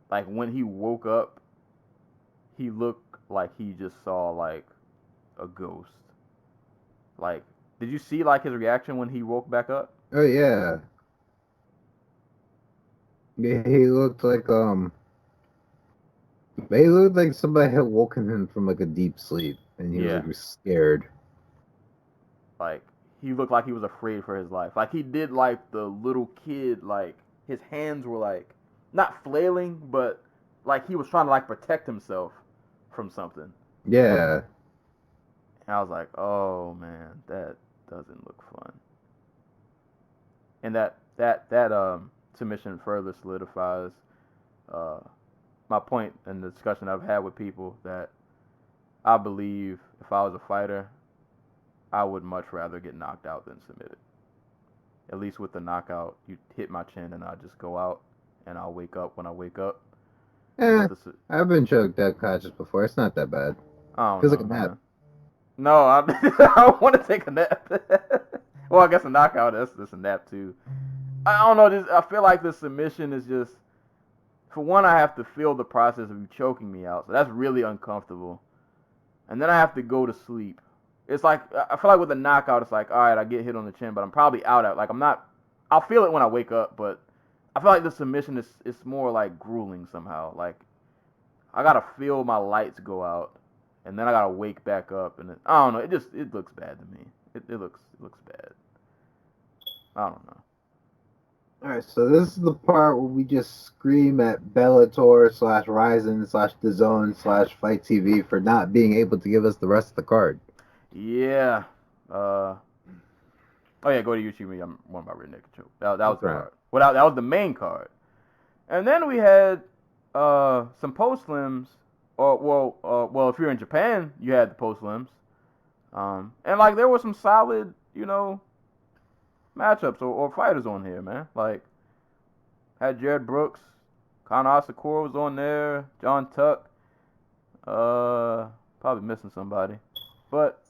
[SPEAKER 1] like when he woke up, he looked like he just saw like a ghost. Like, did you see like his reaction when he woke back up?
[SPEAKER 3] Oh yeah. He looked like He looked like somebody had woken him from like a deep sleep, and he was
[SPEAKER 1] Yeah.
[SPEAKER 3] like scared.
[SPEAKER 1] Like he looked like he was afraid for his life. Like he did like the little kid, like his hands were like not flailing, but like he was trying to like protect himself from something.
[SPEAKER 3] Yeah.
[SPEAKER 1] And I was like, oh man, that doesn't look fun. And that submission further solidifies my point in the discussion I've had with people that I believe if I was a fighter, I would much rather get knocked out than submitted. At least with the knockout, you hit my chin and I just go out and I'll wake up when I wake up.
[SPEAKER 3] I've been choked out conscious before. It's not that bad.
[SPEAKER 1] I don't
[SPEAKER 3] Feels
[SPEAKER 1] know,
[SPEAKER 3] like a
[SPEAKER 1] man.
[SPEAKER 3] nap.
[SPEAKER 1] No, I want to take a nap. Well, I guess a knockout, that's a nap too. I don't know. I feel like the submission is just, for one, I have to feel the process of you choking me out. So that's really uncomfortable. And then I have to go to sleep. It's like, I feel like with a knockout, it's like, all right, I get hit on the chin, but I'm probably out at, like, I'm not, I'll feel it when I wake up, but I feel like the submission is more like grueling somehow. Like, I gotta feel my lights go out, and then I gotta wake back up, and I don't know, it looks bad to me. It looks bad. I don't know.
[SPEAKER 3] Alright, so this is the part where we just scream at Bellator / Ryzen / DAZN / Fight TV for not being able to give us the rest of the card.
[SPEAKER 1] Yeah. Oh yeah, go to YouTube. I'm one about Red Naked Choke. That was the
[SPEAKER 3] right.
[SPEAKER 1] card. Well, that was the main card. And then we had some postlims. Well, if you're in Japan, you had the postlims. And like there were some solid, matchups or fighters on here, man. Like had Jared Brooks, Conor Asakura was on there, John Tuck. Probably missing somebody, but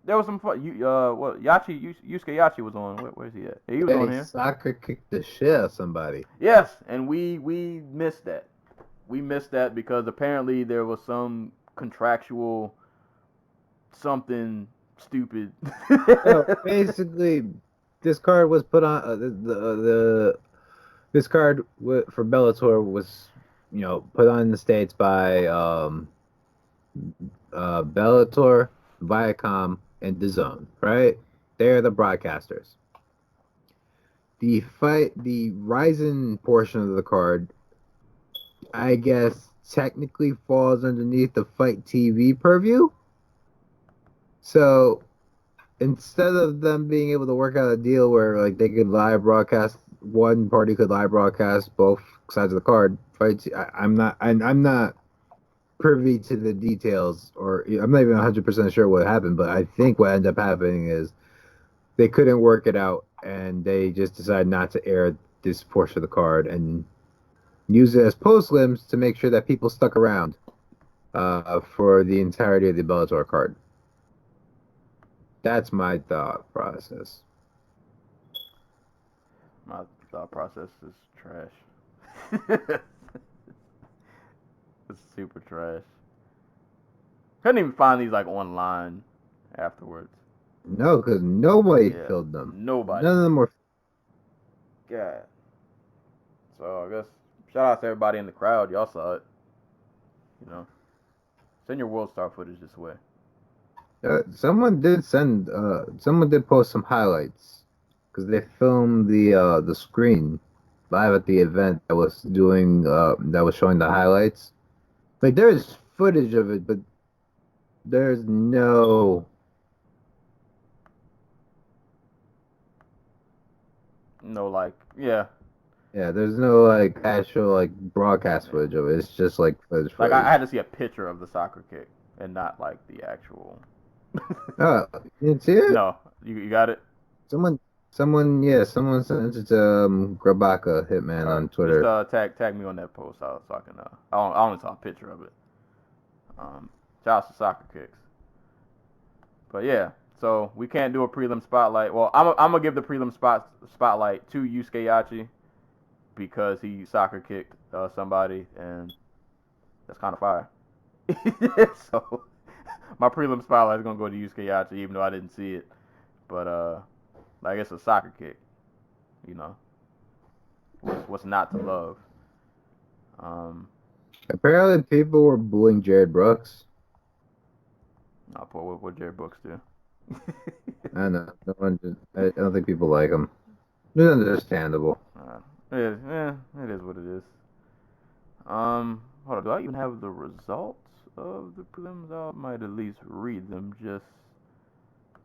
[SPEAKER 1] there was some fun. Yusuke Yachi was on. Where's he at? He was on here.
[SPEAKER 3] Soccer kicked the shit out of somebody.
[SPEAKER 1] Yes, and we missed that. We missed that because apparently there was some contractual something stupid.
[SPEAKER 3] Basically, this card was put on this card for Bellator was put on in the States by Bellator, Viacom, and DAZN, right? They're the broadcasters. The Ryzen portion of the card, I guess, technically falls underneath the Fight TV purview. So instead of them being able to work out a deal where like they could live broadcast, one party could live broadcast both sides of the card. I'm not privy to the details, or I'm not even 100% sure what happened, but I think what ended up happening is they couldn't work it out, and they just decided not to air this portion of the card and use it as postlims to make sure that people stuck around for the entirety of the Bellator card. That's my thought process.
[SPEAKER 1] My thought process is trash. It's super trash. Couldn't even find these like online afterwards.
[SPEAKER 3] No, because nobody filled them.
[SPEAKER 1] Nobody.
[SPEAKER 3] None of them were.
[SPEAKER 1] God. So I guess shout out to everybody in the crowd. Y'all saw it. You know, send your World Star footage this way.
[SPEAKER 3] Someone did post some highlights because they filmed the screen live at the event that was showing the highlights. Like there's footage of it, but there's no there's no like actual like broadcast footage of it. It's just like footage.
[SPEAKER 1] Like I had to see a picture of the soccer kick and not like the actual.
[SPEAKER 3] Oh, you didn't see it?
[SPEAKER 1] No, you got it.
[SPEAKER 3] Someone sent it to Grabaka Hitman on Twitter.
[SPEAKER 1] Just tag me on that post so I can. I only saw a picture of it. Shout out to soccer kicks. But yeah, so we can't do a prelim spotlight. Well, I'm gonna give the prelim spotlight to Yusuke Yachi because he soccer kicked somebody, and that's kind of fire. So my prelim spotlight is gonna go to Yusuke Yachi, even though I didn't see it. But like it's a soccer kick, you know. What's not to love?
[SPEAKER 3] Apparently, people were bullying Jared Brooks.
[SPEAKER 1] What Jared Brooks do?
[SPEAKER 3] I know. I don't think people like him. It's understandable.
[SPEAKER 1] It is what it is. Hold on. Do I even have the results of the prelims? I might at least read them just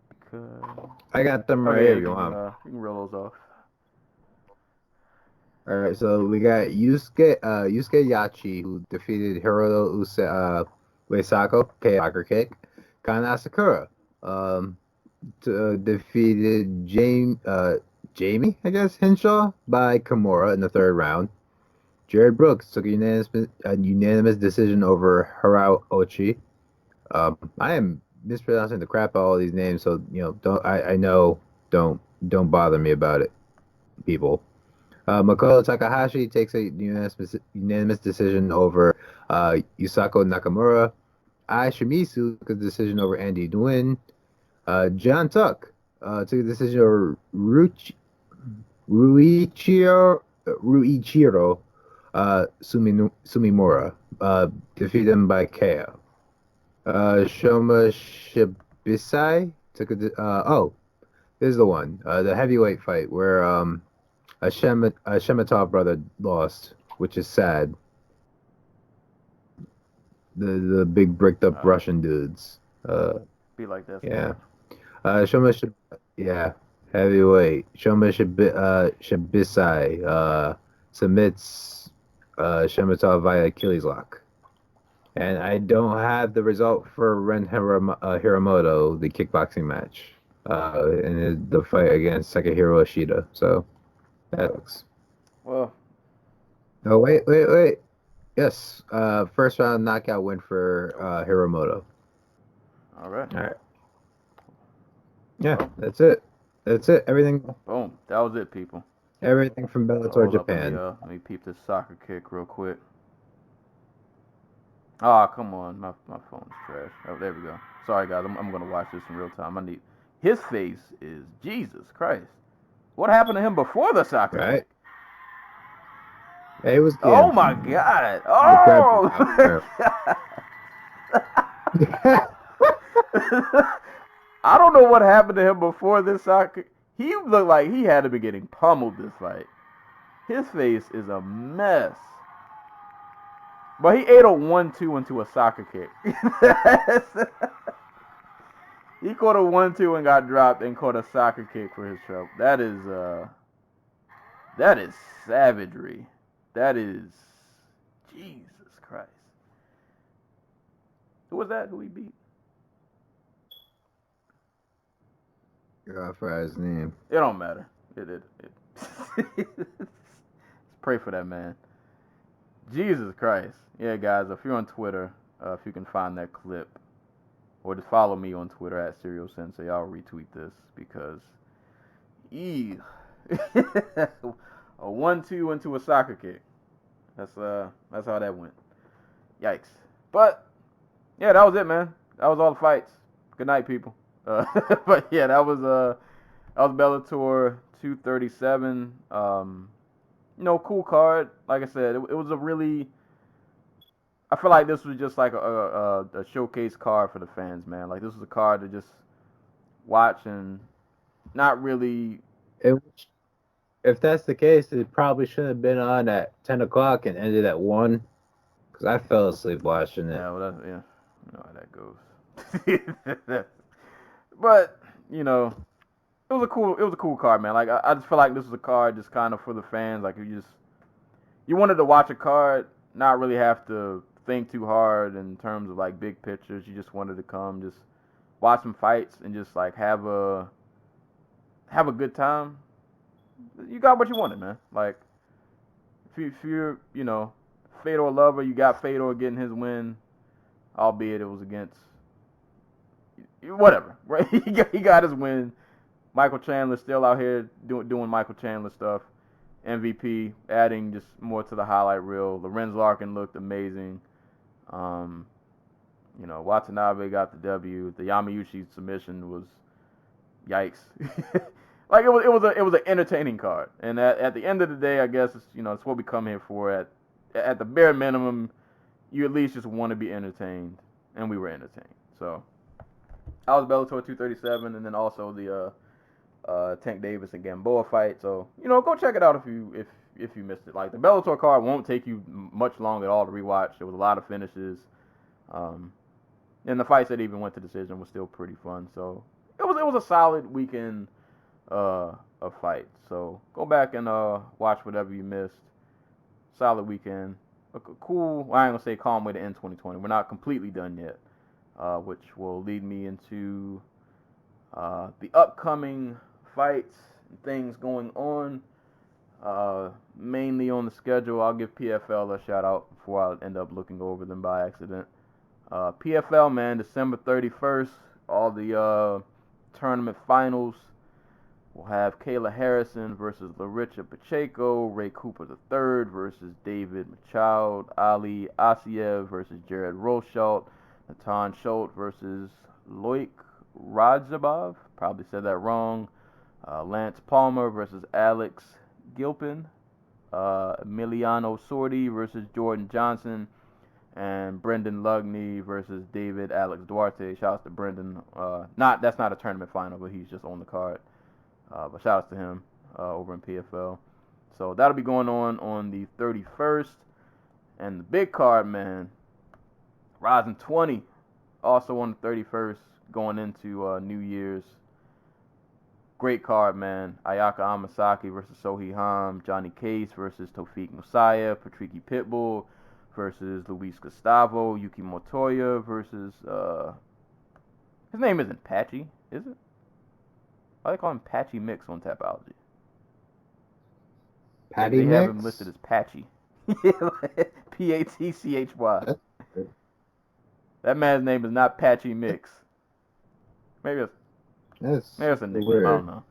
[SPEAKER 1] because.
[SPEAKER 3] I got them right here. You want?
[SPEAKER 1] You can roll those off.
[SPEAKER 3] All right, so we got Yusuke Yachi, who defeated Hiroto Uesako, soccer kick. Kana Sakura defeated Jamie, I guess, Henshaw by Kimura in the third round. Jared Brooks took a unanimous decision over Hirao Ochi. I am mispronouncing the crap out of all these names, so don't bother me about it, people. Makoto Takahashi takes a unanimous decision over Yusako Nakamura. Ai Shimizu took a decision over Andy Nguyen. John Tuck took a decision over Ruichiro Sumimura. Defeated him by KO. Shoma Shibisai took this is the one. The heavyweight fight where a Shemetov brother lost, which is sad. The big bricked up Russian dudes.
[SPEAKER 1] Be like that.
[SPEAKER 3] Yeah. Heavyweight. Shoma Shibisai submits Shemetov via Achilles lock. And I don't have the result for Ren Hiramoto, the kickboxing match, in the fight against Sekihiro Ishida. So that looks.
[SPEAKER 1] Well.
[SPEAKER 3] Oh wait. Yes. First round knockout win for Hiramoto.
[SPEAKER 1] All right.
[SPEAKER 3] Yeah, that's it. Everything.
[SPEAKER 1] Boom. That was it, people.
[SPEAKER 3] Everything from Bellator Japan.
[SPEAKER 1] Let me peep this soccer kick real quick. Oh, come on. My phone's trash. Oh, there we go. Sorry, guys. I'm going to watch this in real time. His face is Jesus Christ. What happened to him before the soccer kick?
[SPEAKER 3] Yeah, it was.
[SPEAKER 1] Oh my God! Oh! I don't know what happened to him before this soccer. He looked like he had to be getting pummeled this fight. His face is a mess. But he ate a 1-2 into a soccer kick. He caught a 1-2 and got dropped and caught a soccer kick for his trouble. That is savagery. That is Jesus Christ. Who was that? Who he beat?
[SPEAKER 3] I forgot his name.
[SPEAKER 1] It don't matter. It. Pray for that man. Jesus Christ. Yeah, guys, if you're on Twitter, if you can find that clip, or just follow me on Twitter at Serial Sensei, I'll retweet this because, a 1-2 into a soccer kick. That's how that went. Yikes. But yeah, that was it, man. That was all the fights. Good night, people. But yeah, that was Bellator 237. cool card. Like I said, it was a really. I feel like this was just like a showcase card for the fans, man. Like this was a card to just watch and not really.
[SPEAKER 3] It, if that's the case, it probably should have been on at 10 o'clock and ended at 1. Because I fell asleep watching it.
[SPEAKER 1] Yeah, well, yeah, you know how that goes. But it was a cool card, man. Like I just feel like this was a card just kind of for the fans. Like you wanted to watch a card, not really have to think too hard in terms of like big pictures. You just wanted to come, just watch some fights and just like have a good time. You got what you wanted, man. Like if you're Fedor lover, you got Fedor getting his win, albeit it was against whatever, right? He got his win. Michael Chandler still out here doing Michael Chandler stuff. MVP, adding just more to the highlight reel. Lorenz Larkin looked amazing. Watanabe got the W. The Yamauchi submission was yikes. Like it was an entertaining card. And at the end of the day, I guess it's what we come here for. At the bare minimum, you at least just want to be entertained, and we were entertained. So I was Bellator 237, and then also the Tank Davis and Gamboa fight. So go check it out if you missed it. Like the Bellator card won't take you much long at all to rewatch. There was a lot of finishes, and the fights that even went to decision was still pretty fun. So it was a solid weekend of fights. So go back and watch whatever you missed. Solid weekend. A cool. Well, I ain't gonna say calm way to end 2020. We're not completely done yet, which will lead me into the upcoming fights and things going on. Mainly on the schedule, I'll give PFL a shout out before I end up looking over them by accident. PFL, man, December 31st, all the tournament finals. We'll have Kayla Harrison versus Larissa Pacheco, Ray Cooper III versus David Machoud, Ali Asiev versus Jared Rosholt, Natan Schultz versus Loic Radzhabov, probably said that wrong. Lance Palmer versus Alex Gilpin. Emiliano Sordi versus Jordan Johnson. And Brendan Lugney versus David Alex Duarte. Shouts to Brendan. That's not a tournament final, but he's just on the card. But shout out to him over in PFL. So that'll be going on the 31st. And the big card, man, Rising 20, also on the 31st, going into New Year's. Great card, man. Ayaka Amasaki versus Sohei Ham. Johnny Case versus Tofik Musaya. Patricky Pitbull versus Luis Gustavo. Yuki Motoya versus... his name isn't Patchy, is it? Why do they call him Patchy Mix on Tapology?
[SPEAKER 3] Patty
[SPEAKER 1] They
[SPEAKER 3] Mix?
[SPEAKER 1] have him listed as Patchy. Patchy. That man's name is not Patchy Mix. Maybe it's a nickname.
[SPEAKER 3] Weird.
[SPEAKER 1] I don't know.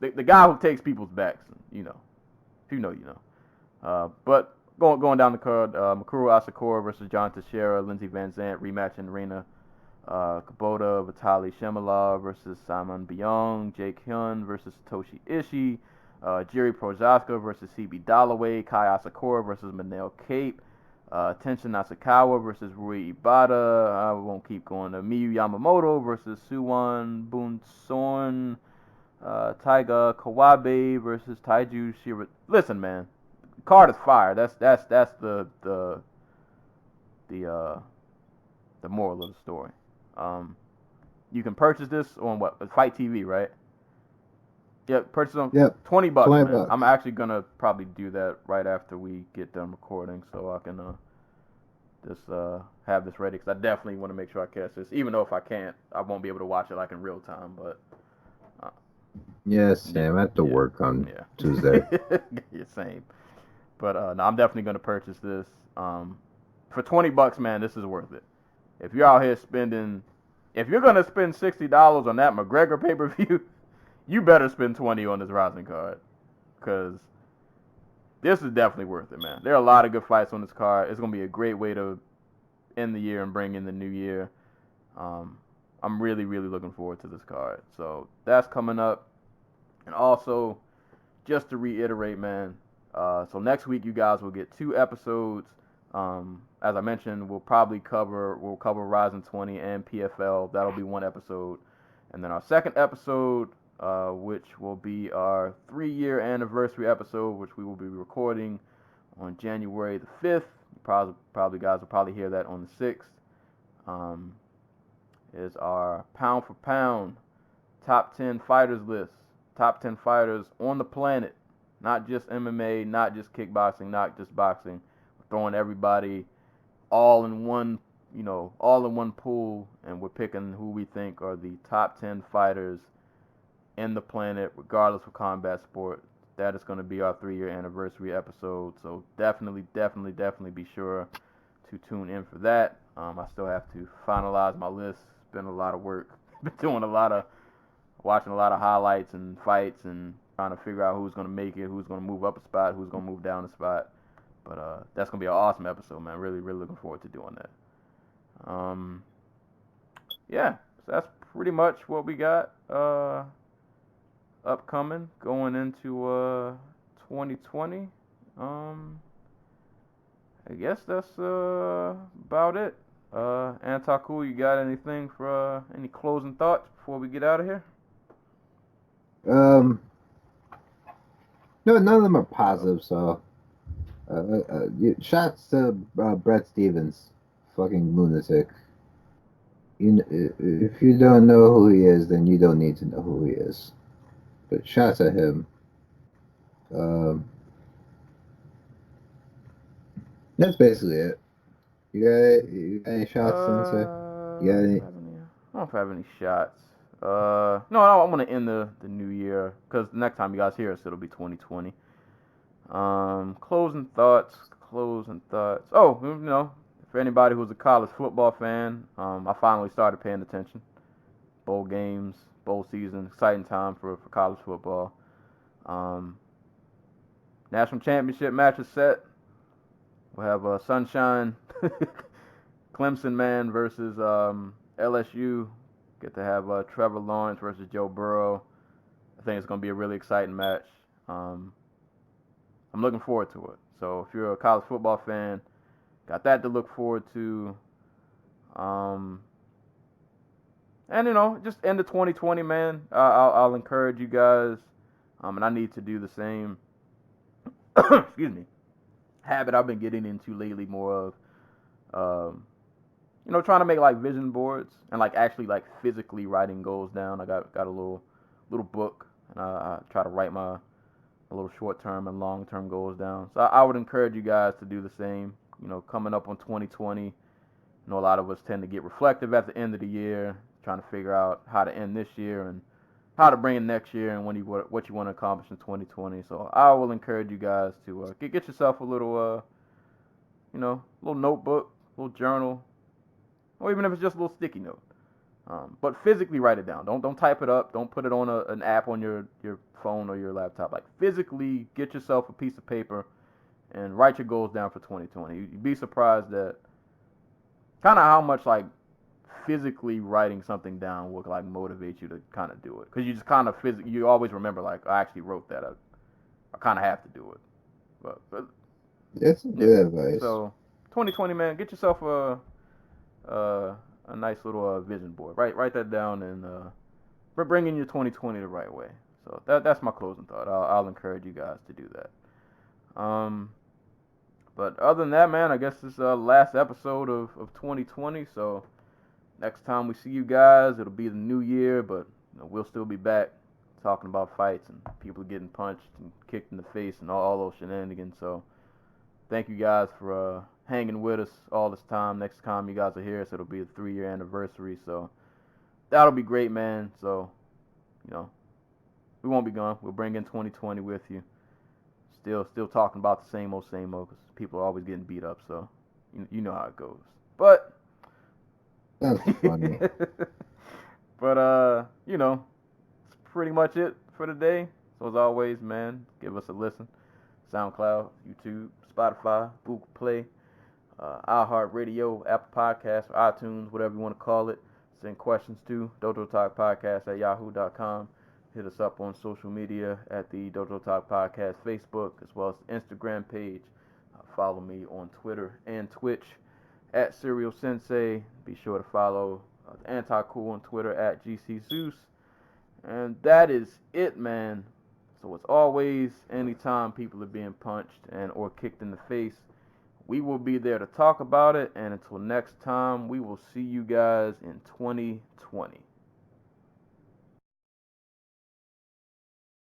[SPEAKER 1] The guy who takes people's backs, If you know, you know. But going down the card, Mikuru Asakura versus John Teixeira, Lindsey Van Zant rematch in Arena. Kubota Vitaly Shemalov versus Simon Byung, Jake Hyun versus Satoshi Ishii, Jiri Prochaska versus CB Dalloway, Kai Asakura versus Manel Cape, Tenshin Nasukawa versus Rui Ibata. I won't keep going. Miyu Yamamoto versus Suwon Bunsorn, Taiga Kawabe versus Taiju Shira. Listen, man, card is fire. That's the moral of the story. You can purchase this on Fight TV, right? Yeah, purchase on $20, man.
[SPEAKER 3] $20.
[SPEAKER 1] I'm actually gonna probably do that right after we get done recording, so I can just have this ready. Cause I definitely want to make sure I catch this, even though if I can't, I won't be able to watch it like in real time. But
[SPEAKER 3] yes, Sam, I have to work on Tuesday.
[SPEAKER 1] Yeah, same. But no, I'm definitely gonna purchase this. For $20, man, this is worth it. If you're out here if you're gonna spend $60 on that McGregor pay-per-view, you better spend $20 on this Rising card, cause this is definitely worth it, man. There are a lot of good fights on this card. It's gonna be a great way to end the year and bring in the new year. I'm really, really looking forward to this card. So that's coming up, and also just to reiterate, man, So next week you guys will get 2 episodes. As I mentioned, we'll cover Rising 20 and PFL. That'll be 1 episode. And then our second episode, which will be our 3-year anniversary episode, which we will be recording on January the 5th. Probably guys will probably hear that on the 6th. Is our pound for pound top 10 fighters list. Top 10 fighters on the planet. Not just MMA, not just kickboxing, not just boxing. We're throwing everybody all in one pool, and we're picking who we think are the top 10 fighters in the planet, regardless of combat sport. That is going to be our 3-year anniversary episode. So definitely be sure to tune in for that. I still have to finalize my list. It's been a lot of work. Been doing watching a lot of highlights and fights and trying to figure out who's going to make it, who's going to move up a spot, who's going to move down a spot. But that's going to be an awesome episode, man. Really looking forward to doing that. Yeah, so that's pretty much what we got upcoming going into 2020. I guess that's about it. Anticool, you got anything for any closing thoughts before we get out of here?
[SPEAKER 3] No, none of them are positive. So, shots to Brett Stevens, fucking lunatic. If you don't know who he is, then you don't need to know who he is. But shots at him. That's basically it. You got any shots, Sensei? You got any?
[SPEAKER 1] I don't have any shots. No, I want to end the new year because next time you guys hear us, it'll be 2020. Closing thoughts. Oh, for anybody who's a college football fan, I finally started paying attention. Bowl games, bowl season, exciting time for college football. National championship match is set. We'll have Sunshine, Clemson man versus LSU. Get to have Trevor Lawrence versus Joe Burrow. I think it's going to be a really exciting match. I'm looking forward to it. So if you're a college football fan, got that to look forward to. And just end of 2020, man. I'll encourage you guys, and I need to do the same. Excuse me. Habit I've been getting into lately more of, trying to make like vision boards and like actually like physically writing goals down. I got a little book, and I try to write my little short-term and long-term goals down. So I would encourage you guys to do the same. Coming up on 2020, a lot of us tend to get reflective at the end of the year, trying to figure out how to end this year and how to bring in next year and what you want to accomplish in 2020. So I will encourage you guys to get yourself a little, little notebook, little journal, or even if it's just a little sticky note. But physically write it down. Don't type it up. Don't put it on an app on your phone or your laptop. Like physically get yourself a piece of paper and write your goals down for 2020. You'd be surprised at kind of how much like physically writing something down will like motivate you to kind of do it, because you just kind of you always remember like I actually wrote that. I kind of have to do it. But
[SPEAKER 3] that's good advice.
[SPEAKER 1] So 2020, man, get yourself a nice little vision board. Write that down and bring in your 2020 the right way. So that's my closing thought. I'll encourage you guys to do that. But other than that, man, I guess this is the last episode of 2020. So next time we see you guys, it'll be the new year, but we'll still be back talking about fights and people getting punched and kicked in the face and all those shenanigans. So thank you guys for hanging with us all this time. Next time you guys are here, so it'll be a 3-year anniversary. So that'll be great, man. So, we won't be gone. We'll bring in 2020 with you. Still talking about the same old, because people are always getting beat up. So you know how it goes. But
[SPEAKER 3] that's funny.
[SPEAKER 1] But it's pretty much it for today. So as always, man, give us a listen. SoundCloud, YouTube, Spotify, Google Play, iHeartRadio, Apple Podcasts, or iTunes, whatever you want to call it. Send questions to dojotalkpodcast@yahoo.com. Hit us up on social media at the Dojo Talk Podcast Facebook, as well as the Instagram page. Follow me on Twitter and Twitch at Serial Sensei. Be sure to follow the Anti-Cool on Twitter at GC Zeus. And that is it, man. So as always, anytime people are being punched and or kicked in the face, we will be there to talk about it. And until next time, we will see you guys in 2020.